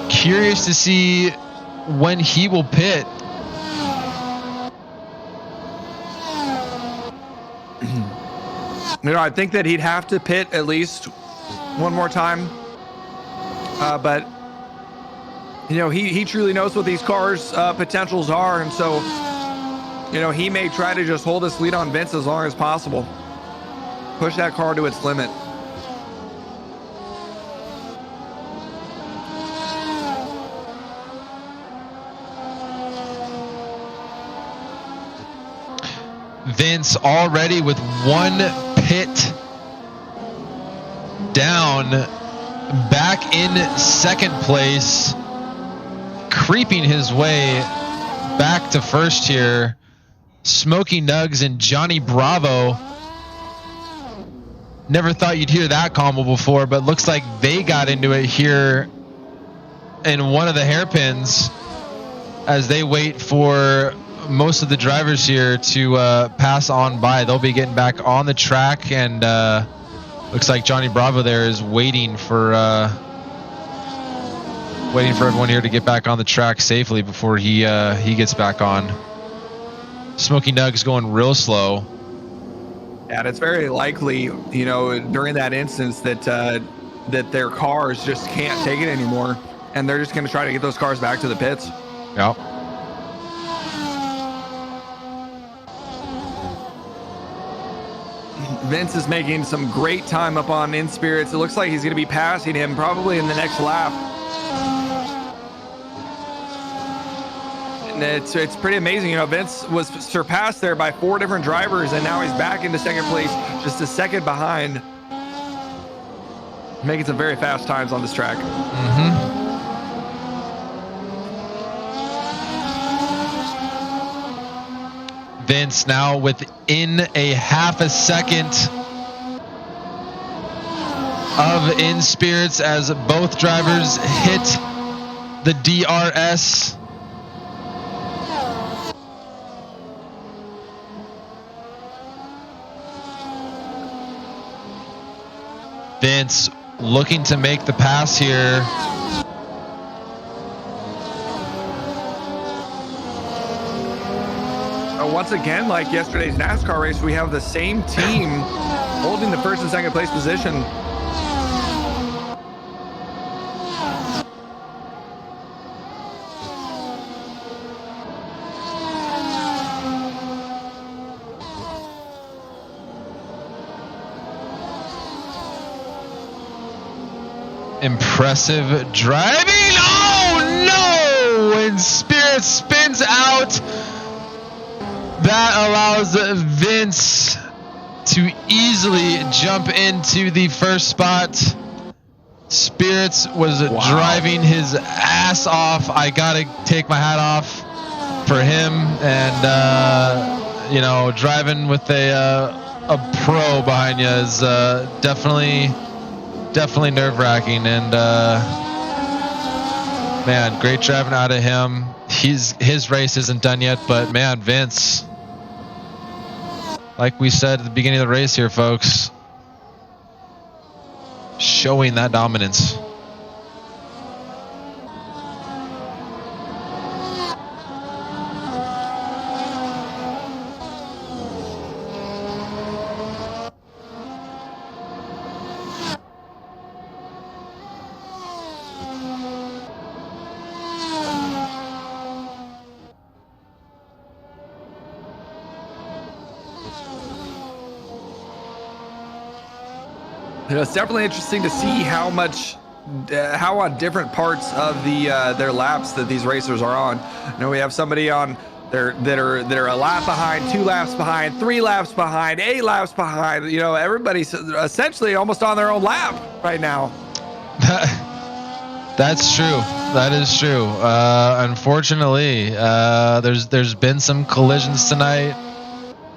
Curious to see when he will pit. You know, I think that he'd have to pit at least one more time. But, you know, he truly knows what these cars' potentials are. And so, you know, he may try to just hold his lead on Vince as long as possible. Push that car to its limit. Vince already with one pit down, back in second place, creeping his way back to first here. Smokey Nugs and Johnny Bravo. Never thought you'd hear that combo before, but looks like they got into it here in one of the hairpins as they wait for most of the drivers here to pass on by. They'll be getting back on the track, and looks like Johnny Bravo there is waiting for everyone here to get back on the track safely before he gets back on. Smokey Nugs going real slow. And it's very likely, you know, during that instance that that their cars just can't take it anymore, and they're just going to try to get those cars back to the pits. Yep. Vince is making some great time up on In Spirits. It looks like he's going to be passing him probably in the next lap. And it's pretty amazing. You know, Vince was surpassed there by 4 different drivers, and now he's back into second place, just a second behind. Making some very fast times on this track. Vince now within a half a second of In Spirits as both drivers hit the DRS. Vince looking to make the pass here. Once again, like yesterday's NASCAR race, we have the same team holding the first and second place position. Impressive driving. Oh no! And Spirit spins out. That allows Vince to easily jump into the first spot. Spirits was driving his ass off. I gotta take my hat off for him, and you know, driving with a pro behind you is definitely nerve-wracking. And man, great driving out of him. His race isn't done yet, but man, Vince, like we said at the beginning of the race here, folks, showing that dominance. It's definitely interesting to see how on different parts of their laps that these racers are on. You know, we have somebody on that are a lap behind, 2 laps behind, 3 laps behind, 8 laps behind. You know, everybody's essentially almost on their own lap right now. That's true. That is true. Unfortunately, there's been some collisions tonight,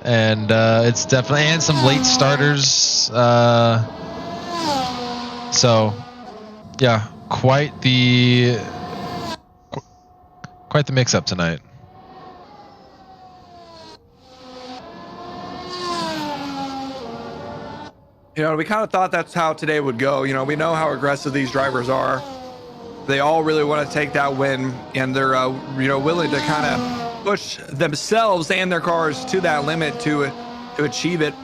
and it's definitely and some late starters. So, yeah, quite the mix-up tonight. You know, we kind of thought that's how today would go. You know, we know how aggressive these drivers are. They all really want to take that win, and they're you know, willing to kind of push themselves and their cars to that limit to achieve it.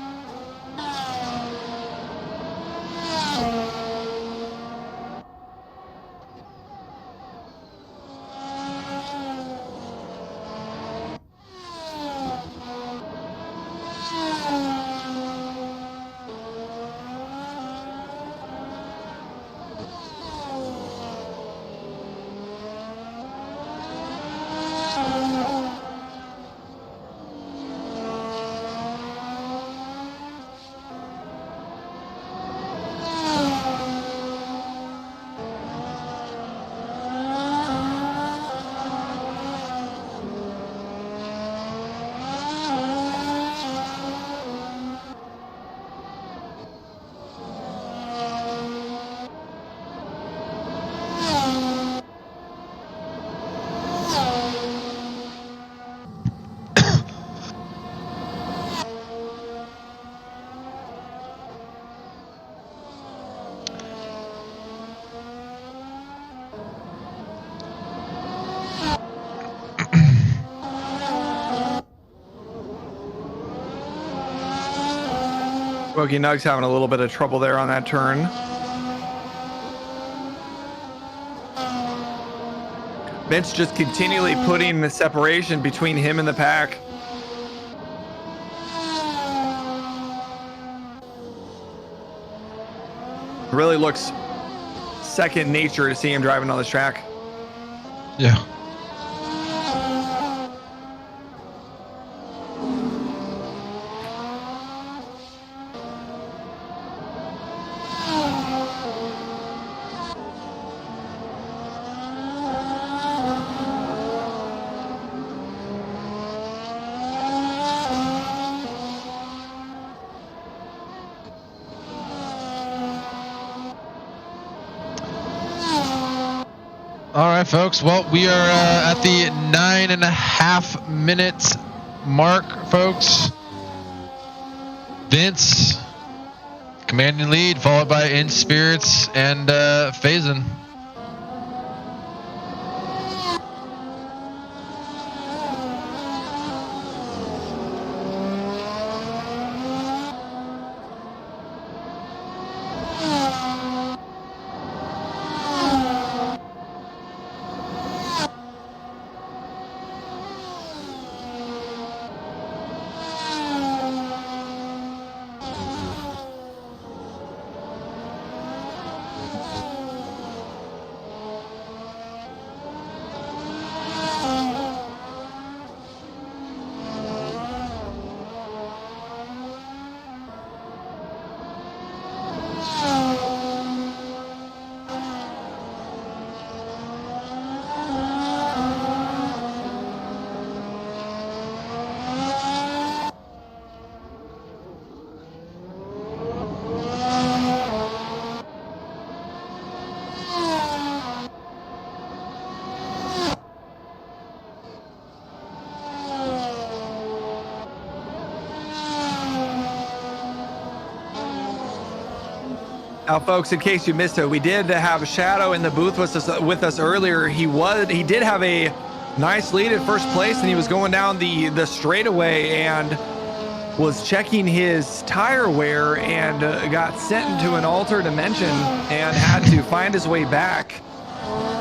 Boogie Nug's having a little bit of trouble there on that turn. Vince just continually putting the separation between him and the pack. Really looks second nature to see him driving on this track. Yeah. All right, folks. Well, we are at the 9.5 minute mark, folks. Vince, commanding lead, followed by In Spirits and Faison. Now, folks, in case you missed it, we did have a Shadow in the booth with us earlier. He did have a nice lead at first place, and he was going down the straightaway and was checking his tire wear and got sent into an altered dimension and had to find his way back.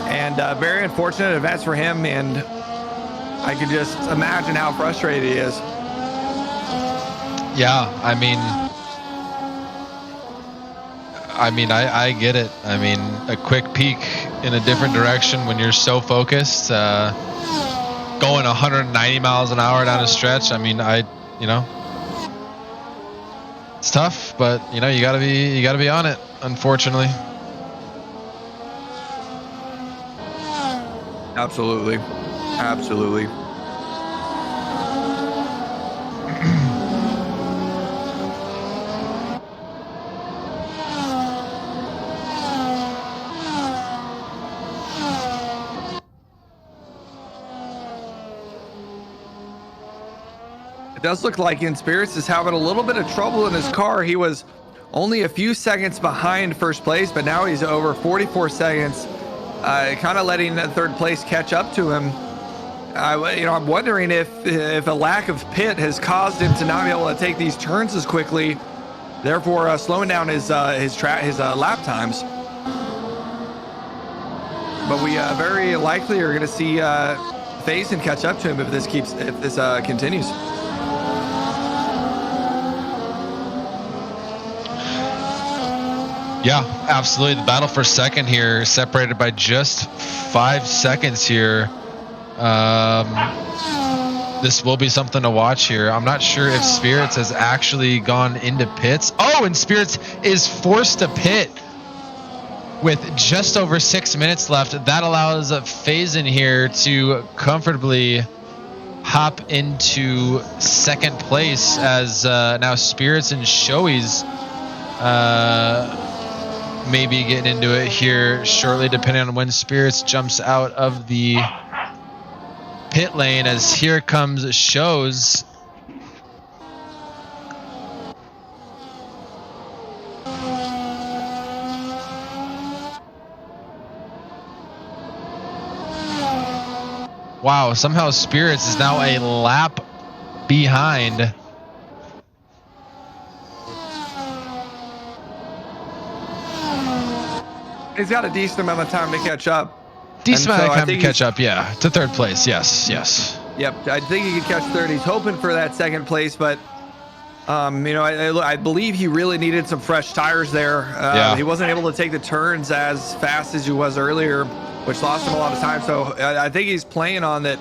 And very unfortunate events for him, and I could just imagine how frustrated he is. Yeah, I mean, I mean, I get it. I mean, a quick peek in a different direction when you're so focused, going 190 miles an hour down a stretch. I mean, you know, it's tough, but you know, you gotta be on it, unfortunately. Absolutely. Absolutely. It does look like In Spirits is having a little bit of trouble in his car. He was only a few seconds behind first place, but now he's over 44 seconds, kind of letting that third place catch up to him. I'm wondering if a lack of pit has caused him to not be able to take these turns as quickly, therefore slowing down his lap times. But we very likely are going to see Faison catch up to him if this continues. Yeah, absolutely. The battle for second here, separated by just 5 seconds here. This will be something to watch here. I'm not sure if Spirits has actually gone into pits. Oh, and Spirits is forced to pit with just over 6 minutes left. That allows Faison here to comfortably hop into second place, as now Spirits and Shoei's maybe getting into it here shortly, depending on when Spirits jumps out of the pit lane, as here comes Shows. Wow, somehow Spirits is now a lap behind. He's got a decent amount of time to catch up. Decent amount of time to catch up, yeah, to third place. Yes. Yep, I think he could catch third. He's hoping for that second place, but I believe he really needed some fresh tires there. He wasn't able to take the turns as fast as he was earlier, which lost him a lot of time. So I think he's playing on that.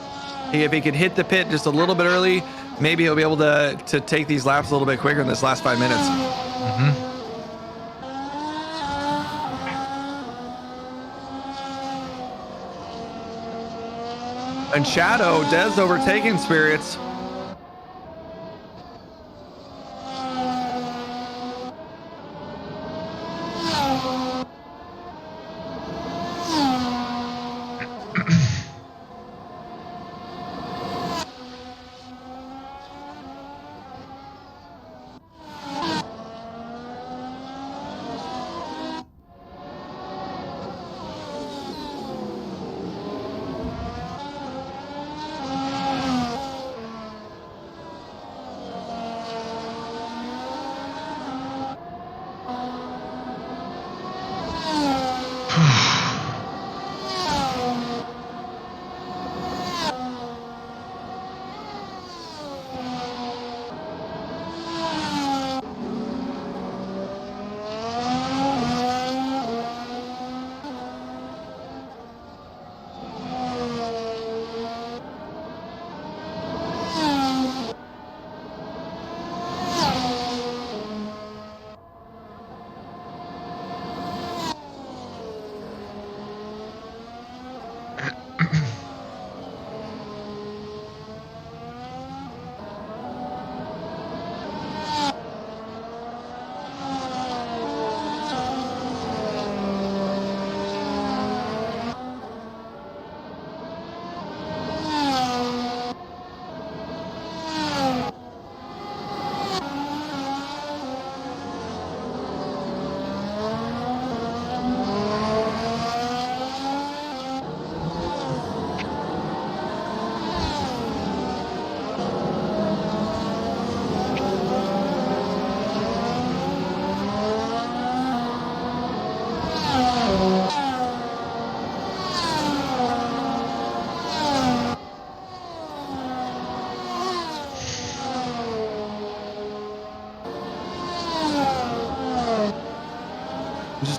If he could hit the pit just a little bit early, maybe he'll be able to take these laps a little bit quicker in this last 5 minutes. Mm-hmm. And Shadow, Dez overtaking Spirits.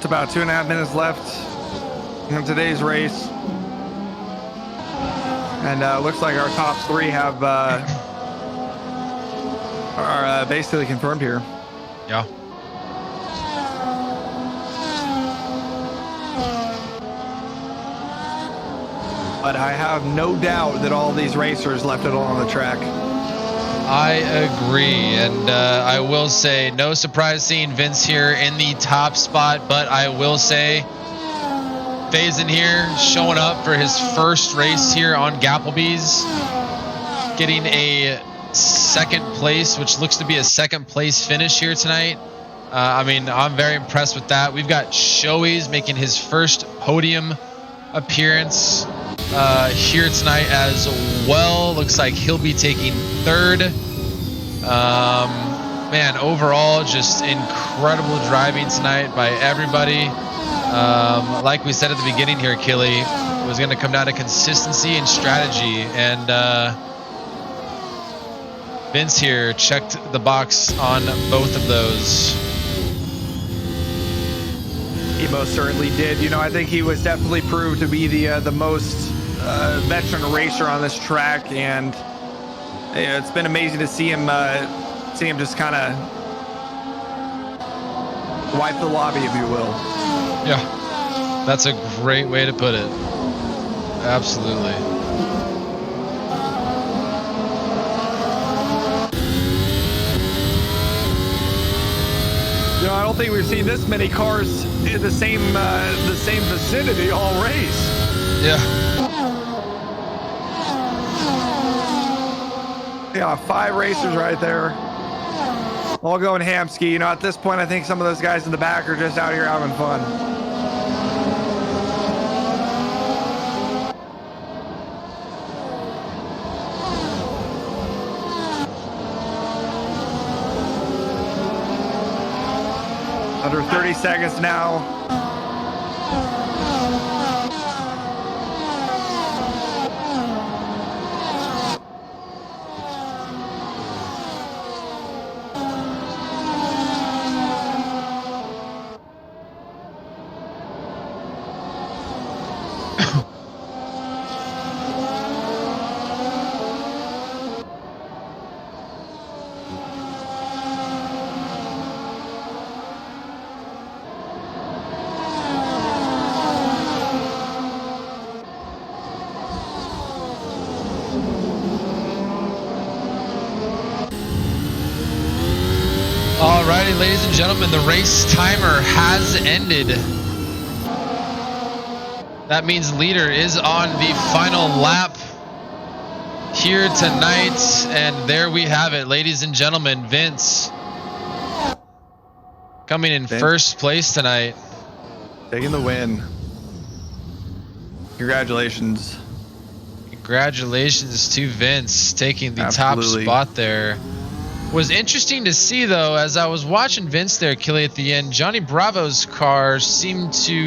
Just about 2.5 minutes left in today's race. And looks like our top three have are basically confirmed here. Yeah. But I have no doubt that all these racers left it all on the track. I agree, and I will say, no surprise seeing Vince here in the top spot, but I will say, Faison here showing up for his first race here on Gapplebees, getting a second place, which looks to be a second place finish here tonight. I mean, I'm very impressed with that. We've got Shoei's making his first podium appearance here tonight as well. Looks like he'll be taking third. Man, overall, just incredible driving tonight by everybody. Like we said at the beginning here, Killy, it was going to come down to consistency and strategy, and Vince here checked the box on both of those. He most certainly did. You know, I think he was definitely proved to be the most veteran racer on this track, and you know, it's been amazing to see him just kind of wipe the lobby, if you will. Yeah, that's a great way to put it. Absolutely. You know, I don't think we've seen this many cars in the same vicinity all race. Yeah. Yeah, 5 racers right there, all going hamski. You know, at this point, I think some of those guys in the back are just out here having fun. Under 30 seconds now. Alrighty, ladies and gentlemen, the race timer has ended. That means leader is on the final lap here tonight, and there we have it, ladies and gentlemen. Vince coming in first place tonight, Taking the win. Congratulations. Congratulations to Vince taking the Absolutely. top spot there. Was interesting to see, though, as I was watching Vince there, Killy, at the end, Johnny Bravo's car seemed to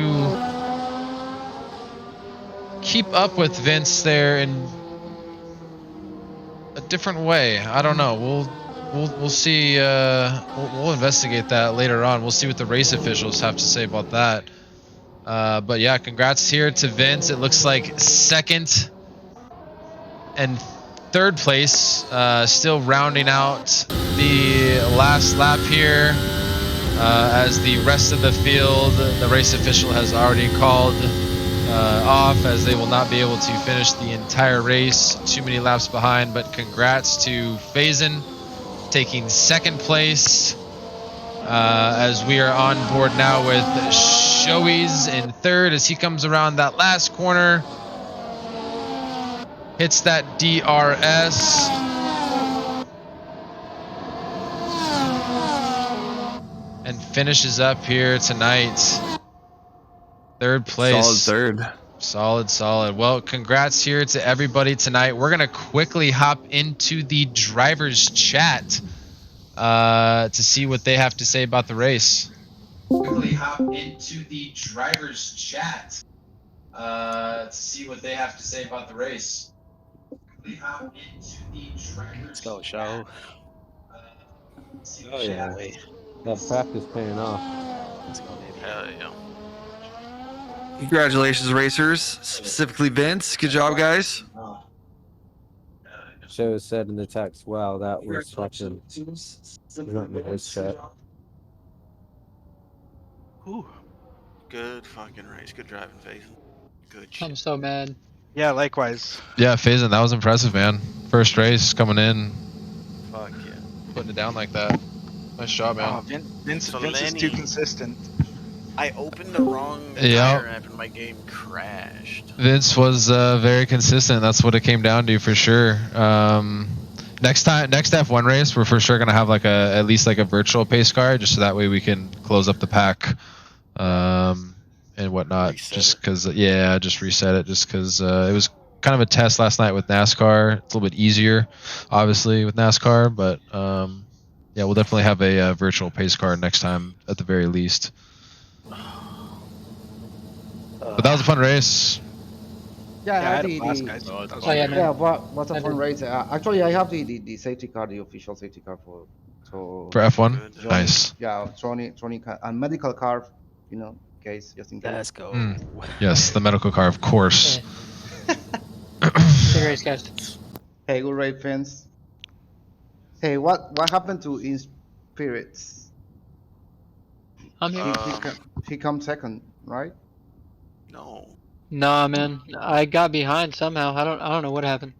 keep up with Vince there in a different way. I don't know. We'll see. We'll investigate that later on. We'll see what the race officials have to say about that. But yeah, congrats here to Vince. It looks like second and third place, still rounding out the last lap here, as the rest of the field, the race official has already called off, as they will not be able to finish the entire race, too many laps behind. But congrats to Faison taking second place, as we are on board now with Shoei's in third as he comes around that last corner, hits that DRS, and finishes up here tonight. Third place. Solid. Well, congrats here to everybody tonight. We're going to quickly hop into the driver's chat to see what they have to say about the race. Quickly hop into the driver's chat to see what they have to say about the race. Hop into the driver's Let's go, show. Oh, yeah. That practice paying off. Hell yeah. Congratulations, racers, specifically Vince. Good job, guys. Show said in the text, wow, that was fucking. We're not in the voice chat. Whew. Good fucking race. Good driving, Faison. Good I'm shit. so mad. Yeah, likewise. Yeah, Faison, that was impressive, man. First race coming in, Fuck yeah. putting it down like that. Nice job, man. Oh, Vince So is too Lenny- consistent. I opened the wrong Yep. tire app and my game crashed. Vince was very consistent. That's what it came down to for sure. Next F1 race, we're for sure gonna have like at least like a virtual pace car, just so that way we can close up the pack, and whatnot. Reset just it. because, yeah, just reset it. Just because it was kind of a test last night with NASCAR. It's a little bit easier, obviously, with NASCAR, but yeah, we'll definitely have a virtual pace car next time at the very least. But that was a fun race. Yeah, I Yeah, I have had a the, blast, the guys. Oh, That was yeah, great. man. yeah, what's a I fun did. race? Actually, I have the safety car, the official safety car for For F1? Good. Johnny. Nice. Yeah, Tony car, and medical car, you know, case just in case. Let's go. Yes, the medical car, of course. Good race, guys. Hey, good race, fans. Hey, what happened to In Spirits? I'm here. He come second, right? No. Nah, man. I got behind somehow. I don't know what happened.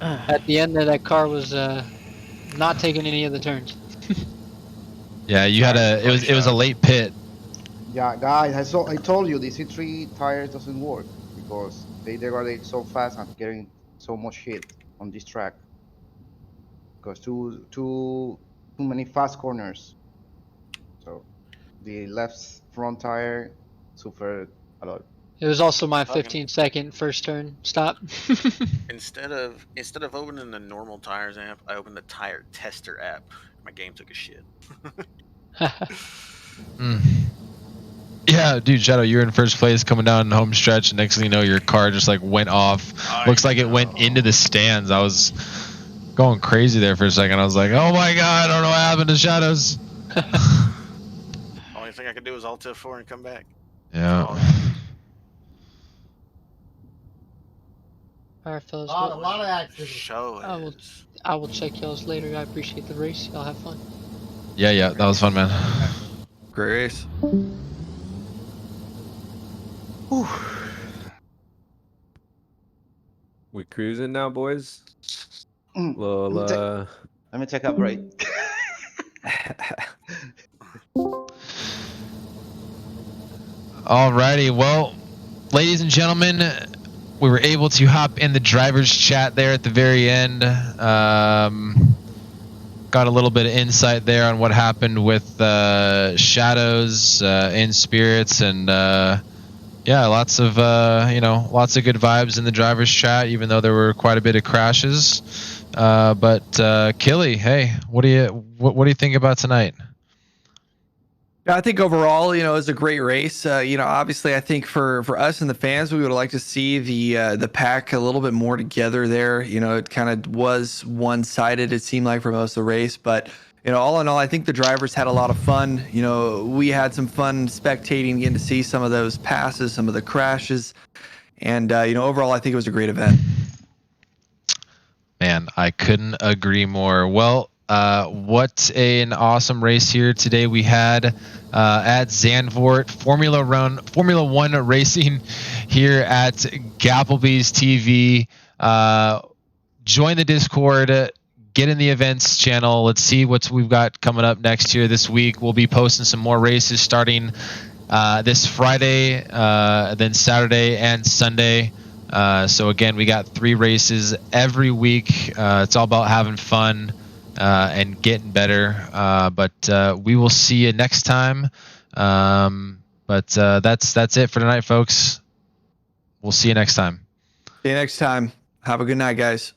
At the end, that car was not taking any of the turns. Yeah, you had it was a late pit. Yeah, guys, I told you the C3 tires doesn't work because they degrade so fast and getting so much hit on this track because too many fast corners. So the left front tire suffered a lot. It was also my Fucking- 15-second first turn stop. Instead of opening the normal tires app, I opened the tire tester app. My game took a shit. Mm. Yeah, dude, Shadow, you're in first place coming down the home stretch, and next thing you know, your car just like went off. Looks like it went into the stands. I was going crazy there for a second. I was like, oh my god, I don't know what happened to Shadows. Only thing I could do was Alt F4 and come back. Yeah. Alright, fellas. A well, lot of accidents. Show I will- is. I will check y'all's later. I appreciate the race. Y'all have fun. Yeah, that was fun, man. Great race. We cruising now, boys? Mm. Well, Let me take a break. Alrighty, well, ladies and gentlemen, we were able to hop in the driver's chat there at the very end. Got a little bit of insight there on what happened with Shadows, In Spirits, and yeah, lots of lots of good vibes in the driver's chat, even though there were quite a bit of crashes. But Killy, hey, what do you think about tonight? Yeah, I think overall, it was a great race. Obviously, I think for us and the fans, we would like to see the pack a little bit more together there. It kind of was one-sided, it seemed like, for most of the race. But, all in all, I think the drivers had a lot of fun. We had some fun spectating, getting to see some of those passes, some of the crashes. And, overall, I think it was a great event. Man, I couldn't agree more. Well, what an awesome race here today we had at Zandvoort Formula One racing here at GapplebeesTV. Join the Discord, get in the events channel. Let's see what we've got coming up next year. This week we'll be posting some more races starting this Friday, then Saturday and Sunday. So again, we got 3 races every week. It's all about having fun and getting better. But we will see you next time. But that's it for tonight, folks. We'll see you next time. See you next time. Have a good night, guys.